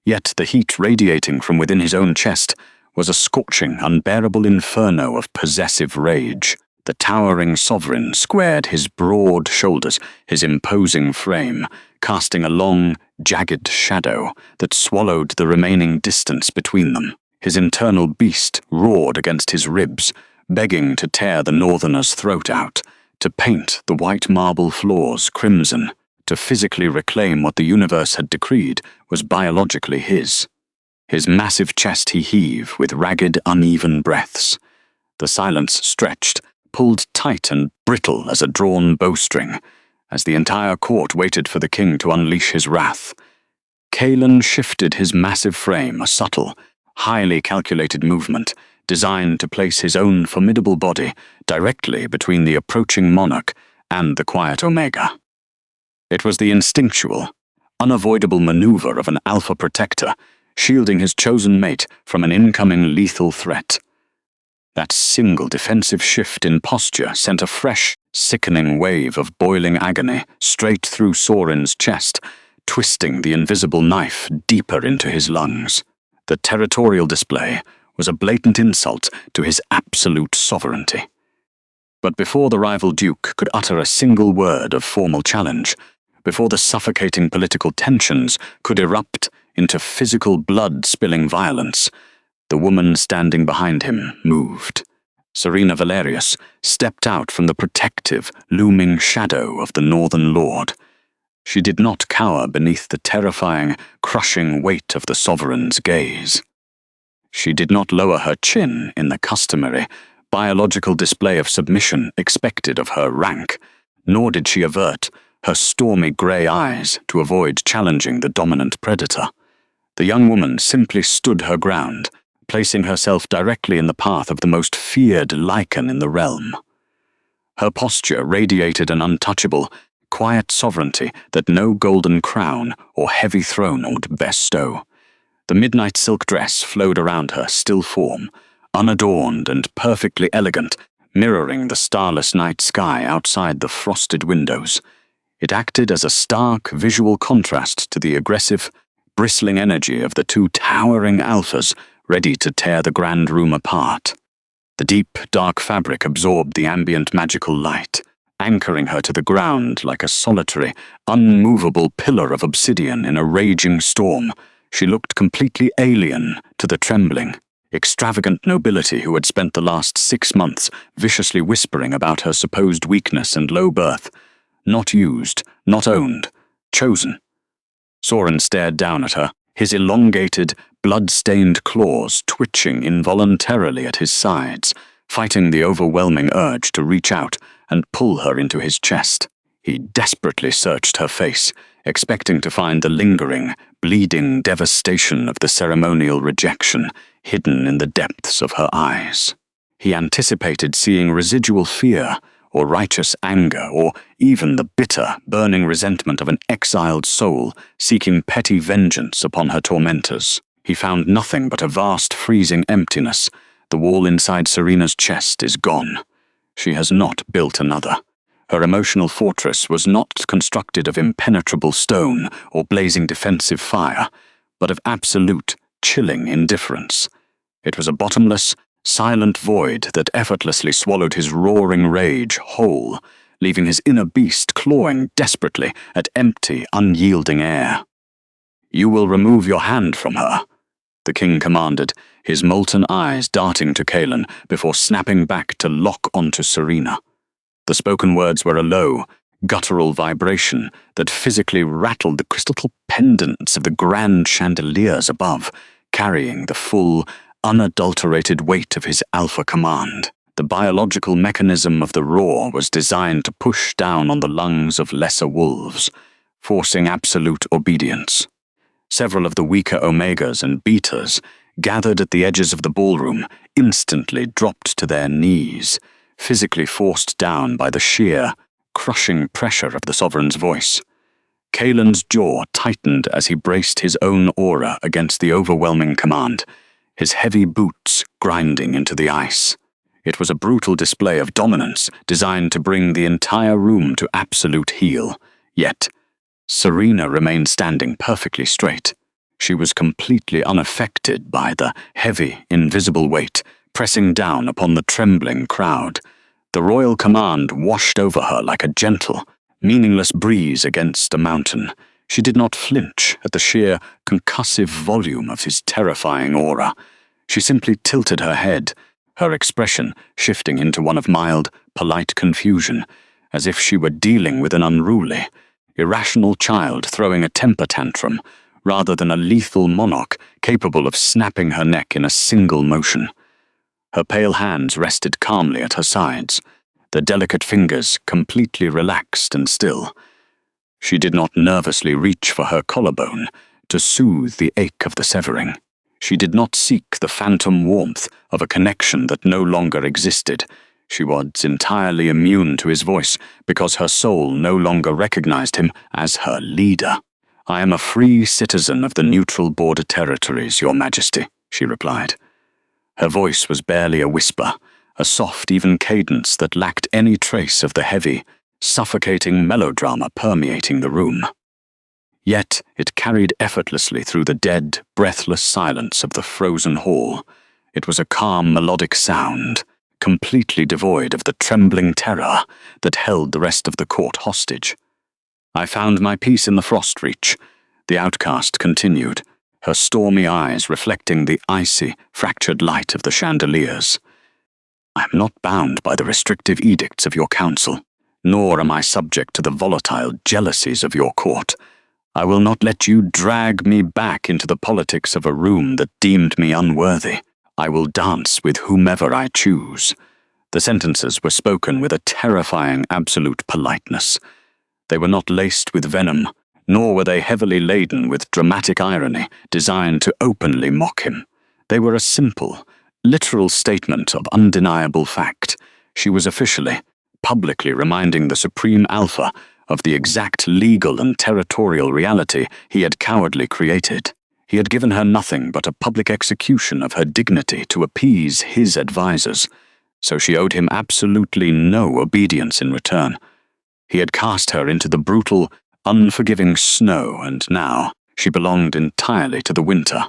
Yet the heat radiating from within his own chest was a scorching, unbearable inferno of possessive rage. The towering sovereign squared his broad shoulders, his imposing frame, casting a long, jagged shadow that swallowed the remaining distance between them. His internal beast roared against his ribs, begging to tear the northerner's throat out, to paint the white marble floors crimson, to physically reclaim what the universe had decreed was biologically his. His massive chest he heaved with ragged, uneven breaths. The silence stretched, pulled tight and brittle as a drawn bowstring, as the entire court waited for the king to unleash his wrath. Kaelen shifted his massive frame, a subtle, highly calculated movement designed to place his own formidable body directly between the approaching monarch and the quiet Omega. It was the instinctual, unavoidable maneuver of an alpha protector, shielding his chosen mate from an incoming lethal threat. That single defensive shift in posture sent a fresh, sickening wave of boiling agony straight through Sauryn's chest, twisting the invisible knife deeper into his lungs. The territorial display was a blatant insult to his absolute sovereignty. But before the rival duke could utter a single word of formal challenge, before the suffocating political tensions could erupt into physical blood-spilling violence, the woman standing behind him moved. Serena Valerius stepped out from the protective, looming shadow of the Northern Lord. She did not cower beneath the terrifying, crushing weight of the sovereign's gaze. She did not lower her chin in the customary, biological display of submission expected of her rank, nor did she avert her stormy grey eyes to avoid challenging the dominant predator. The young woman simply stood her ground, placing herself directly in the path of the most feared lichen in the realm. Her posture radiated an untouchable, quiet sovereignty that no golden crown or heavy throne would bestow. The midnight silk dress flowed around her still form, unadorned and perfectly elegant, mirroring the starless night sky outside the frosted windows. It acted as a stark visual contrast to the aggressive, bristling energy of the two towering alphas ready to tear the grand room apart. The deep, dark fabric absorbed the ambient magical light, anchoring her to the ground like a solitary, unmovable pillar of obsidian in a raging storm. She looked completely alien to the trembling, extravagant nobility who had spent the last 6 months viciously whispering about her supposed weakness and low birth. Not used, not owned, chosen. Sauryn stared down at her, his elongated, blood-stained claws twitching involuntarily at his sides, fighting the overwhelming urge to reach out and pull her into his chest. He desperately searched her face, expecting to find the lingering, bleeding devastation of the ceremonial rejection hidden in the depths of her eyes. He anticipated seeing residual fear, or righteous anger, or even the bitter, burning resentment of an exiled soul seeking petty vengeance upon her tormentors. He found nothing but a vast, freezing emptiness. The wall inside Serena's chest is gone. She has not built another. Her emotional fortress was not constructed of impenetrable stone or blazing defensive fire, but of absolute, chilling indifference. It was a bottomless, silent void that effortlessly swallowed his roaring rage whole, leaving his inner beast clawing desperately at empty, unyielding air. "You will remove your hand from her," the king commanded, his molten eyes darting to Kaelen before snapping back to lock onto Serena. The spoken words were a low, guttural vibration that physically rattled the crystal pendants of the grand chandeliers above, carrying the full, unadulterated weight of his alpha command. The biological mechanism of the roar was designed to push down on the lungs of lesser wolves, forcing absolute obedience. Several of the weaker omegas and betas, gathered at the edges of the ballroom, instantly dropped to their knees, physically forced down by the sheer, crushing pressure of the sovereign's voice. Kaelen's jaw tightened as he braced his own aura against the overwhelming command, his heavy boots grinding into the ice. It was a brutal display of dominance designed to bring the entire room to absolute heel. Yet, Serena remained standing perfectly straight. She was completely unaffected by the heavy, invisible weight pressing down upon the trembling crowd. The royal command washed over her like a gentle, meaningless breeze against a mountain. She did not flinch at the sheer, concussive volume of his terrifying aura. She simply tilted her head, her expression shifting into one of mild, polite confusion, as if she were dealing with an unruly, irrational child throwing a temper tantrum, rather than a lethal monarch capable of snapping her neck in a single motion. Her pale hands rested calmly at her sides, the delicate fingers completely relaxed and still. She did not nervously reach for her collarbone to soothe the ache of the severing. She did not seek the phantom warmth of a connection that no longer existed. She was entirely immune to his voice because her soul no longer recognized him as her leader. "I am a free citizen of the neutral border territories, Your Majesty," she replied. Her voice was barely a whisper, a soft, even cadence that lacked any trace of the heavy, suffocating melodrama permeating the room. Yet it carried effortlessly through the dead, breathless silence of the frozen hall. It was a calm, melodic sound, completely devoid of the trembling terror that held the rest of the court hostage. I found my peace in the frost reach. The outcast continued, her stormy eyes reflecting the icy, fractured light of the chandeliers. I am not bound by the restrictive edicts of your council, nor am I subject to the volatile jealousies of your court. I will not let you drag me back into the politics of a room that deemed me unworthy. I will dance with whomever I choose. The sentences were spoken with a terrifying absolute politeness. They were not laced with venom, nor were they heavily laden with dramatic irony designed to openly mock him. They were a simple, literal statement of undeniable fact. She was officially, publicly reminding the Supreme Alpha of the exact legal and territorial reality he had cowardly created. He had given her nothing but a public execution of her dignity to appease his advisers, so she owed him absolutely no obedience in return. He had cast her into the brutal, unforgiving snow, and now she belonged entirely to the winter.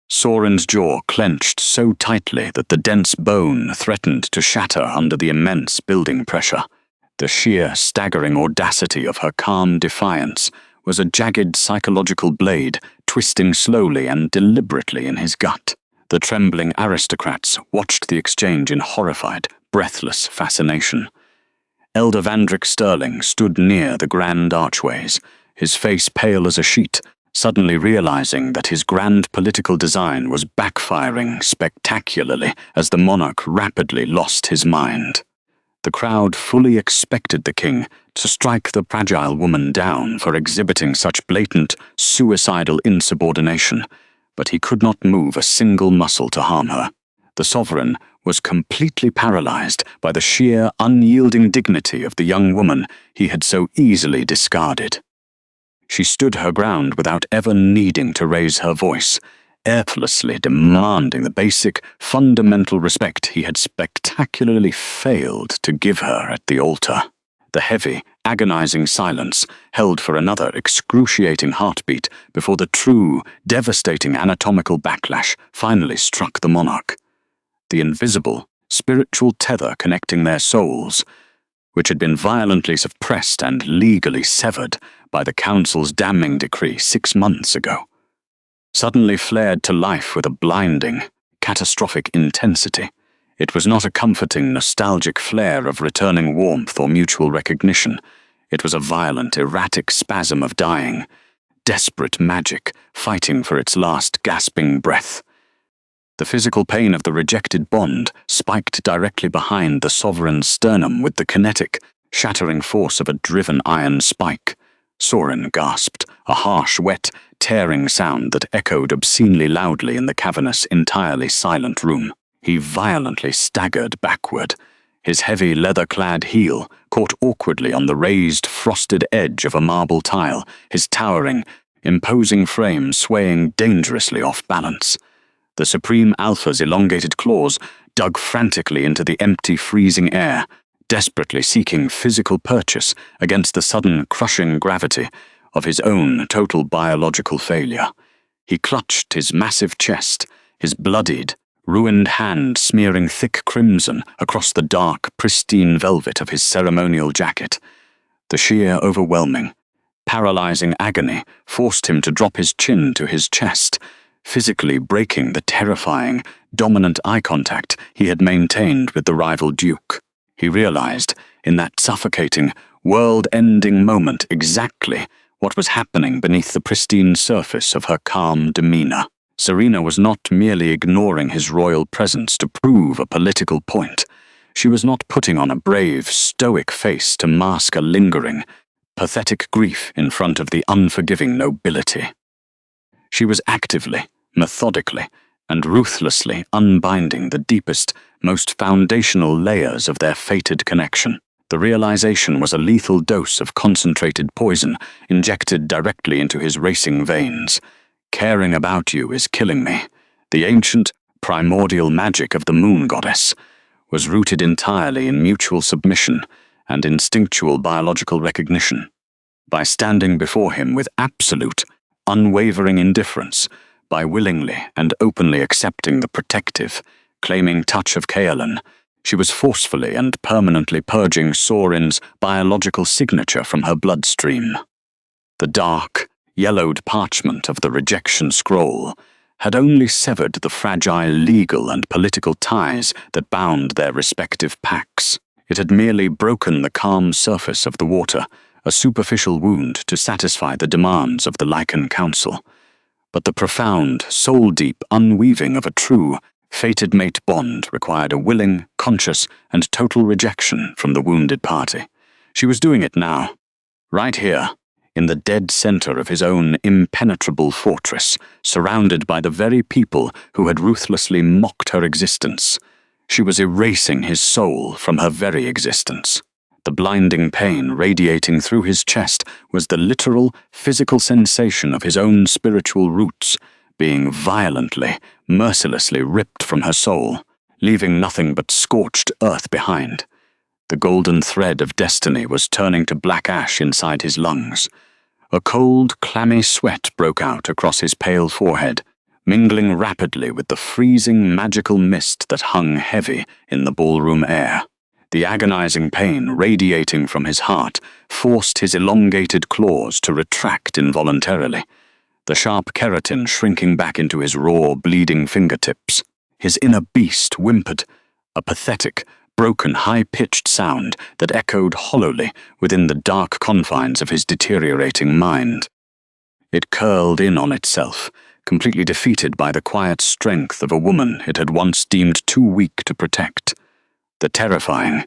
Sauryn's jaw clenched so tightly that the dense bone threatened to shatter under the immense building pressure. The sheer, staggering audacity of her calm defiance was a jagged psychological blade twisting slowly and deliberately in his gut. The trembling aristocrats watched the exchange in horrified, breathless fascination. Elder Vandrick Sterling stood near the grand archways, his face pale as a sheet, suddenly realizing that his grand political design was backfiring spectacularly as the monarch rapidly lost his mind. The crowd fully expected the king to strike the fragile woman down for exhibiting such blatant, suicidal insubordination, but he could not move a single muscle to harm her. The sovereign was completely paralyzed by the sheer, unyielding dignity of the young woman he had so easily discarded. She stood her ground without ever needing to raise her voice, effortlessly demanding the basic, fundamental respect he had spectacularly failed to give her at the altar. The heavy, agonizing silence held for another excruciating heartbeat before the true, devastating anatomical backlash finally struck the monarch. The invisible, spiritual tether connecting their souls, which had been violently suppressed and legally severed by the council's damning decree 6 months ago, suddenly flared to life with a blinding, catastrophic intensity. It was not a comforting, nostalgic flare of returning warmth or mutual recognition. It was a violent, erratic spasm of dying, desperate magic fighting for its last gasping breath. The physical pain of the rejected bond spiked directly behind the sovereign's sternum with the kinetic, shattering force of a driven iron spike. Sauryn gasped, a harsh, wet, tearing sound that echoed obscenely loudly in the cavernous, entirely silent room. He violently staggered backward. His heavy, leather-clad heel caught awkwardly on the raised, frosted edge of a marble tile, his towering, imposing frame swaying dangerously off balance. The Supreme Alpha's elongated claws dug frantically into the empty, freezing air, desperately seeking physical purchase against the sudden, crushing gravity of his own total biological failure. He clutched his massive chest, his bloodied, ruined hand smearing thick crimson across the dark, pristine velvet of his ceremonial jacket. The sheer, overwhelming, paralyzing agony forced him to drop his chin to his chest, physically breaking the terrifying, dominant eye contact he had maintained with the rival duke. He realized, in that suffocating, world-ending moment, exactly what was happening beneath the pristine surface of her calm demeanor. Serena was not merely ignoring his royal presence to prove a political point. She was not putting on a brave, stoic face to mask a lingering, pathetic grief in front of the unforgiving nobility. She was actively, methodically, and ruthlessly unbinding the deepest, most foundational layers of their fated connection. The realization was a lethal dose of concentrated poison injected directly into his racing veins. Caring about you is killing me. The ancient, primordial magic of the moon goddess, was rooted entirely in mutual submission and instinctual biological recognition. By standing before him with absolute, unwavering indifference, by willingly and openly accepting the protective, claiming touch of Kaelen, she was forcefully and permanently purging Sauryn's biological signature from her bloodstream. The dark, yellowed parchment of the rejection scroll had only severed the fragile legal and political ties that bound their respective pacts. It had merely broken the calm surface of the water, a superficial wound to satisfy the demands of the Lycan Council. But the profound, soul-deep unweaving of a true, fated mate bond required a willing, conscious, and total rejection from the wounded party. She was doing it now, right here, in the dead center of his own impenetrable fortress, surrounded by the very people who had ruthlessly mocked her existence. She was erasing his soul from her very existence. The blinding pain radiating through his chest was the literal, physical sensation of his own spiritual roots being violently, mercilessly ripped from her soul, leaving nothing but scorched earth behind. The golden thread of destiny was turning to black ash inside his lungs. A cold, clammy sweat broke out across his pale forehead, mingling rapidly with the freezing magical mist that hung heavy in the ballroom air. The agonizing pain radiating from his heart forced his elongated claws to retract involuntarily, the sharp keratin shrinking back into his raw, bleeding fingertips. His inner beast whimpered, a pathetic, broken, high-pitched sound that echoed hollowly within the dark confines of his deteriorating mind. It curled in on itself, completely defeated by the quiet strength of a woman it had once deemed too weak to protect. The terrifying,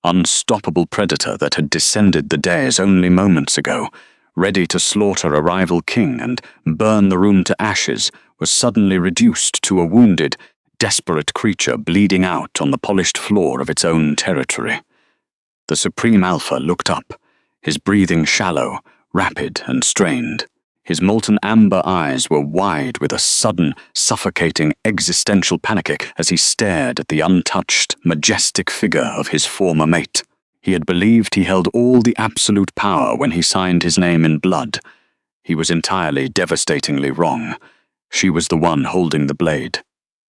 unstoppable predator that had descended the days only moments ago, ready to slaughter a rival king and burn the room to ashes, was suddenly reduced to a wounded, desperate creature bleeding out on the polished floor of its own territory. The Supreme Alpha looked up, his breathing shallow, rapid, and strained. His molten amber eyes were wide with a sudden, suffocating, existential panic as he stared at the untouched, majestic figure of his former mate. He had believed he held all the absolute power when he signed his name in blood. He was entirely, devastatingly wrong. She was the one holding the blade.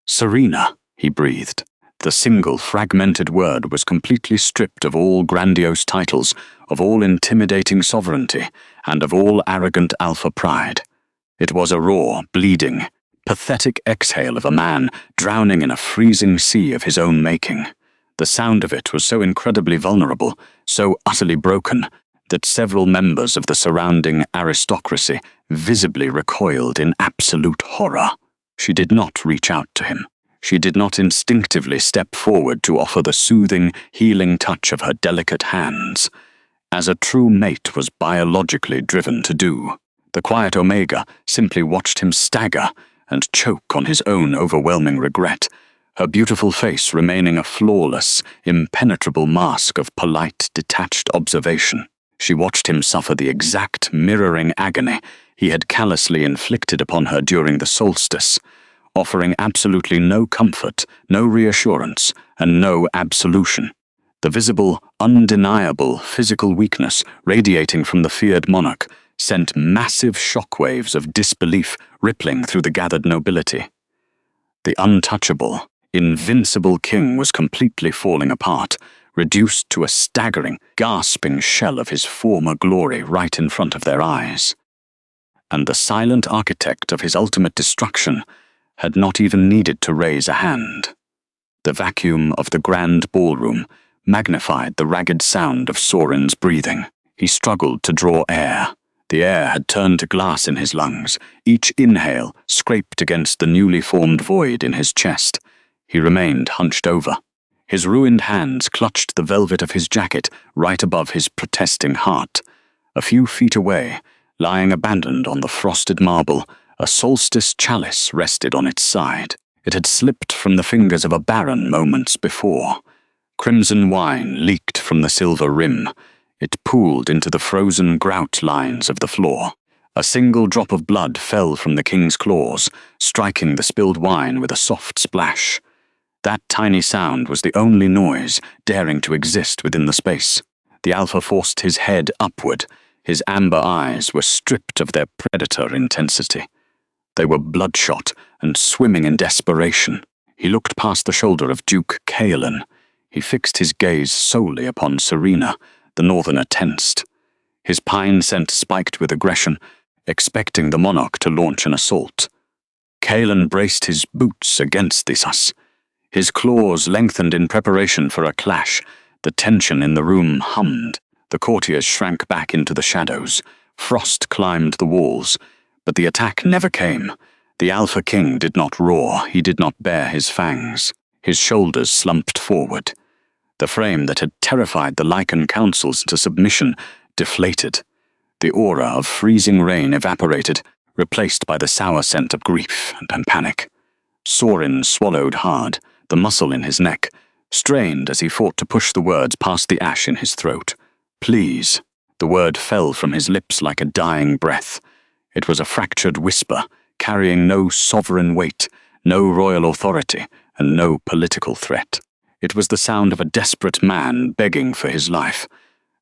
"Serena," he breathed. The single, fragmented word was completely stripped of all grandiose titles, of all intimidating sovereignty, and of all arrogant alpha pride. It was a raw, bleeding, pathetic exhale of a man drowning in a freezing sea of his own making. The sound of it was so incredibly vulnerable, so utterly broken, that several members of the surrounding aristocracy visibly recoiled in absolute horror. She did not reach out to him. She did not instinctively step forward to offer the soothing, healing touch of her delicate hands, as a true mate was biologically driven to do. The quiet Omega simply watched him stagger and choke on his own overwhelming regret, her beautiful face remaining a flawless, impenetrable mask of polite, detached observation. She watched him suffer the exact mirroring agony he had callously inflicted upon her during the Solstice, offering absolutely no comfort, no reassurance, and no absolution. The visible, undeniable physical weakness radiating from the feared monarch sent massive shockwaves of disbelief rippling through the gathered nobility. The untouchable, invincible king was completely falling apart, reduced to a staggering, gasping shell of his former glory right in front of their eyes. And the silent architect of his ultimate destruction had not even needed to raise a hand. The vacuum of the grand ballroom magnified the ragged sound of Sauryn's breathing. He struggled to draw air. The air had turned to glass in his lungs. Each inhale scraped against the newly formed void in his chest. He remained hunched over. His ruined hands clutched the velvet of his jacket right above his protesting heart. A few feet away, lying abandoned on the frosted marble, a Solstice chalice rested on its side. It had slipped from the fingers of a baron moments before. Crimson wine leaked from the silver rim. It pooled into the frozen grout lines of the floor. A single drop of blood fell from the king's claws, striking the spilled wine with a soft splash. That tiny sound was the only noise daring to exist within the space. The Alpha forced his head upward. His amber eyes were stripped of their predator intensity. They were bloodshot and swimming in desperation. He looked past the shoulder of Duke Kaelen. He fixed his gaze solely upon Serena. The northerner tensed. His pine scent spiked with aggression, expecting the monarch to launch an assault. Kaelen braced his boots against the sus. His claws lengthened in preparation for a clash. The tension in the room hummed. The courtiers shrank back into the shadows. Frost climbed the walls, but the attack never came. The Alpha King did not roar. He did not bare his fangs. His shoulders slumped forward. The frame that had terrified the Lycan councils to submission deflated. The aura of freezing rain evaporated, replaced by the sour scent of grief and panic. Sauryn swallowed hard, the muscle in his neck, strained as he fought to push the words past the ash in his throat. Please. The word fell from his lips like a dying breath. It was a fractured whisper, carrying no sovereign weight, no royal authority, and no political threat. It was the sound of a desperate man begging for his life.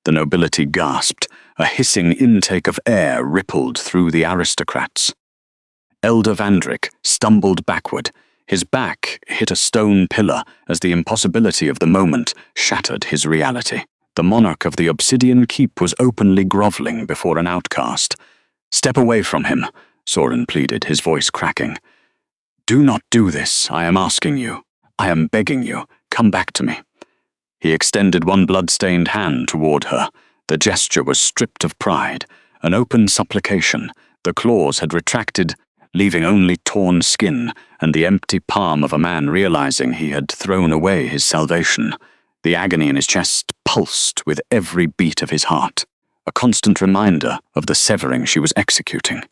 The nobility gasped. A hissing intake of air rippled through the aristocrats. Elder Vandrick stumbled backward. His back hit a stone pillar as the impossibility of the moment shattered his reality. The monarch of the Obsidian Keep was openly groveling before an outcast. "Step away from him," Sauryn pleaded, his voice cracking. "Do not do this, I am asking you. I am begging you. Come back to me." He extended one blood-stained hand toward her. The gesture was stripped of pride, an open supplication. The claws had retracted, leaving only torn skin and the empty palm of a man realizing he had thrown away his salvation. The agony in his chest pulsed with every beat of his heart, a constant reminder of the severing she was executing.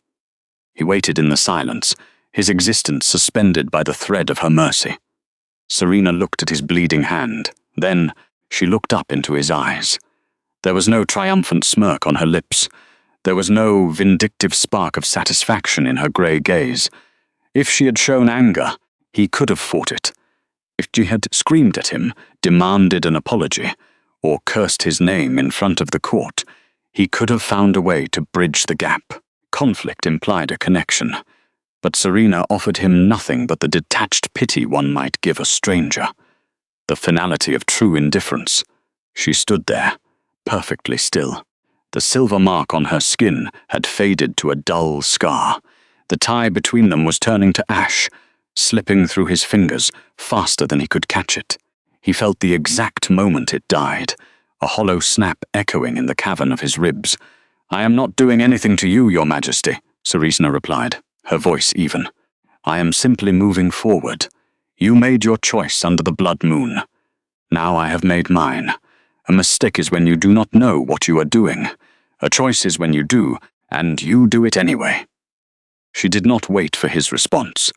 He waited in the silence, his existence suspended by the thread of her mercy. Serena looked at his bleeding hand. Then she looked up into his eyes. There was no triumphant smirk on her lips. There was no vindictive spark of satisfaction in her grey gaze. If she had shown anger, he could have fought it. If she had screamed at him, demanded an apology, or cursed his name in front of the court, he could have found a way to bridge the gap. Conflict implied a connection. But Serena offered him nothing but the detached pity one might give a stranger. The finality of true indifference. She stood there, perfectly still. The silver mark on her skin had faded to a dull scar. The tie between them was turning to ash, slipping through his fingers faster than he could catch it. He felt the exact moment it died, a hollow snap echoing in the cavern of his ribs. "I am not doing anything to you, Your Majesty," Serena replied, her voice even. "I am simply moving forward. You made your choice under the blood moon. Now I have made mine. A mistake is when you do not know what you are doing. A choice is when you do, and you do it anyway." She did not wait for his response.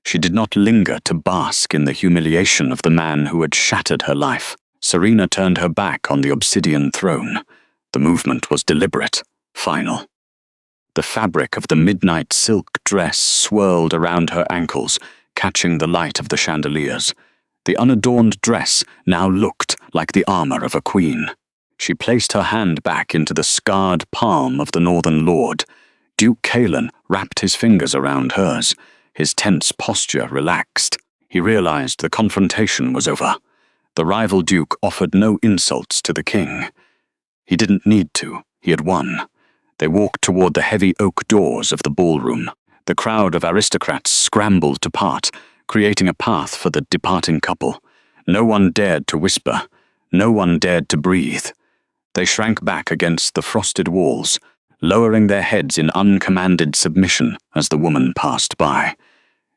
She did not linger to bask in the humiliation of the man who had shattered her life. Serena turned her back on the obsidian throne. The movement was deliberate, final. The fabric of the midnight silk dress swirled around her ankles, catching the light of the chandeliers. The unadorned dress now looked like the armor of a queen. She placed her hand back into the scarred palm of the Northern Lord. Duke Kaelen wrapped his fingers around hers. His tense posture relaxed. He realized the confrontation was over. The rival duke offered no insults to the king. He didn't need to. He had won. They walked toward the heavy oak doors of the ballroom. The crowd of aristocrats scrambled to part, creating a path for the departing couple. No one dared to whisper. No one dared to breathe. They shrank back against the frosted walls, lowering their heads in uncommanded submission as the woman passed by.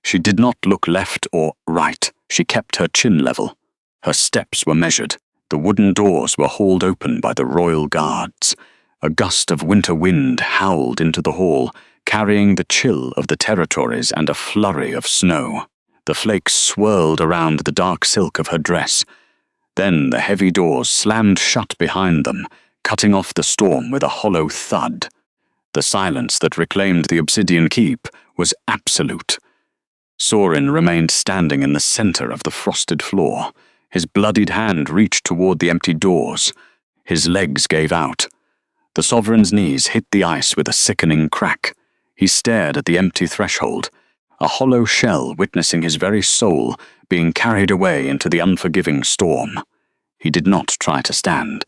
She did not look left or right. She kept her chin level. Her steps were measured. The wooden doors were hauled open by the royal guards. A gust of winter wind howled into the hall, carrying the chill of the territories and a flurry of snow. The flakes swirled around the dark silk of her dress. Then the heavy doors slammed shut behind them, cutting off the storm with a hollow thud. The silence that reclaimed the Obsidian Keep was absolute. Sauryn remained standing in the center of the frosted floor. His bloodied hand reached toward the empty doors. His legs gave out. The Sovereign's knees hit the ice with a sickening crack. He stared at the empty threshold, a hollow shell witnessing his very soul being carried away into the unforgiving storm. He did not try to stand.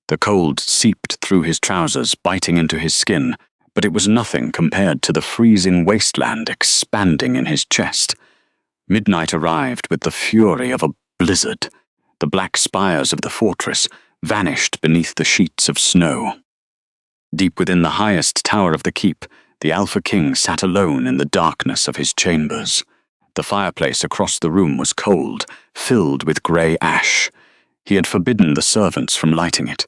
The cold seeped through his trousers, biting into his skin, but it was nothing compared to the freezing wasteland expanding in his chest. Midnight arrived with the fury of a blizzard. The black spires of the fortress vanished beneath the sheets of snow. Deep within the highest tower of the keep, the Alpha King sat alone in the darkness of his chambers. The fireplace across the room was cold, filled with grey ash. He had forbidden the servants from lighting it.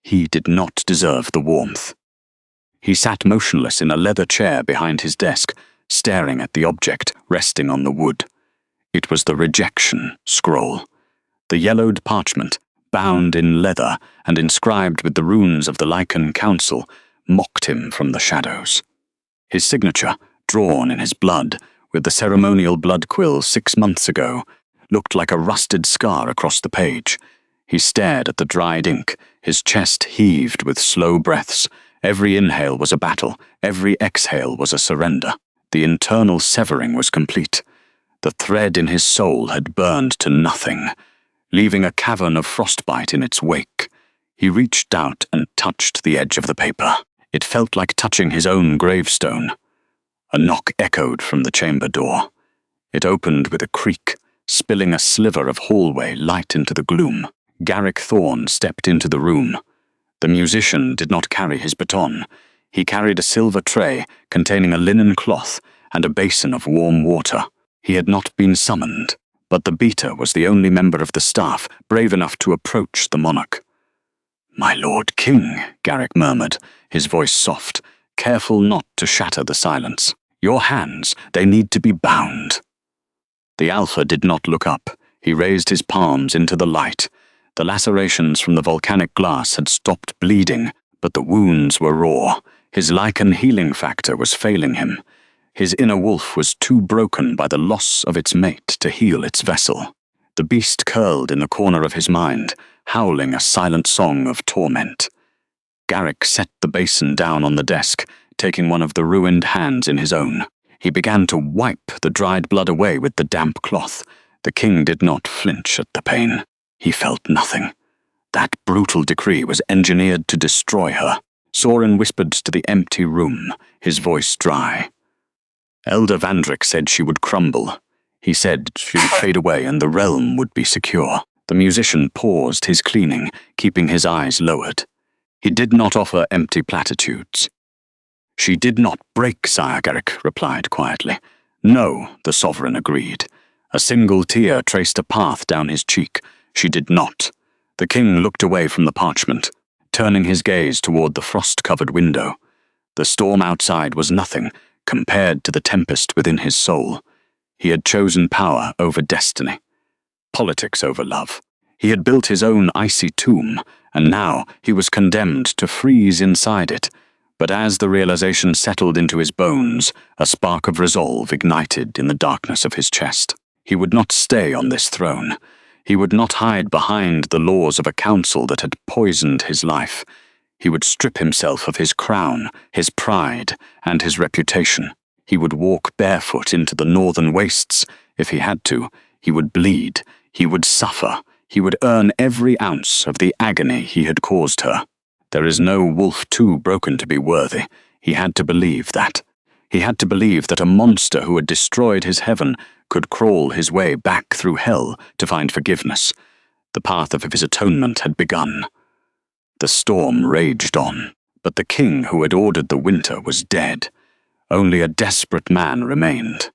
He did not deserve the warmth. He sat motionless in a leather chair behind his desk, staring at the object resting on the wood. It was the rejection scroll. The yellowed parchment, bound in leather and inscribed with the runes of the Lycan Council, mocked him from the shadows. His signature, drawn in his blood, with the ceremonial blood quill 6 months ago, looked like a rusted scar across the page. He stared at the dried ink, his chest heaved with slow breaths. Every inhale was a battle, every exhale was a surrender. The internal severing was complete. The thread in his soul had burned to nothing, leaving a cavern of frostbite in its wake. He reached out and touched the edge of the paper. It felt like touching his own gravestone. A knock echoed from the chamber door. It opened with a creak, spilling a sliver of hallway light into the gloom. Garrick Thorne stepped into the room. The musician did not carry his baton. He carried a silver tray containing a linen cloth and a basin of warm water. He had not been summoned, but the beater was the only member of the staff brave enough to approach the monarch. "My Lord King," Garrick murmured, his voice soft, careful not to shatter the silence. "Your hands, they need to be bound." The Alpha did not look up. He raised his palms into the light. The lacerations from the volcanic glass had stopped bleeding, but the wounds were raw. His Lycan healing factor was failing him. His inner wolf was too broken by the loss of its mate to heal its vessel. The beast curled in the corner of his mind, howling a silent song of torment. Garrick set the basin down on the desk, taking one of the ruined hands in his own. He began to wipe the dried blood away with the damp cloth. The king did not flinch at the pain. He felt nothing. That brutal decree was engineered to destroy her. Sauryn whispered to the empty room, his voice dry. Elder Vandrick said she would crumble. He said she would fade away and the realm would be secure. The musician paused his cleaning, keeping his eyes lowered. He did not offer empty platitudes. "She did not break, Sire," Garrick replied quietly. "No," the Sovereign agreed. A single tear traced a path down his cheek. She did not. The king looked away from the parchment, turning his gaze toward the frost-covered window. The storm outside was nothing compared to the tempest within his soul. He had chosen power over destiny, politics over love. He had built his own icy tomb, and now he was condemned to freeze inside it. But as the realization settled into his bones, a spark of resolve ignited in the darkness of his chest. He would not stay on this throne. He would not hide behind the laws of a council that had poisoned his life. He would strip himself of his crown, his pride, and his reputation. He would walk barefoot into the northern wastes. If he had to, he would bleed. He would suffer. He would earn every ounce of the agony he had caused her. There is no wolf too broken to be worthy. He had to believe that. He had to believe that a monster who had destroyed his heaven could crawl his way back through hell to find forgiveness. The path of his atonement had begun. The storm raged on, but the king who had ordered the winter was dead. Only a desperate man remained.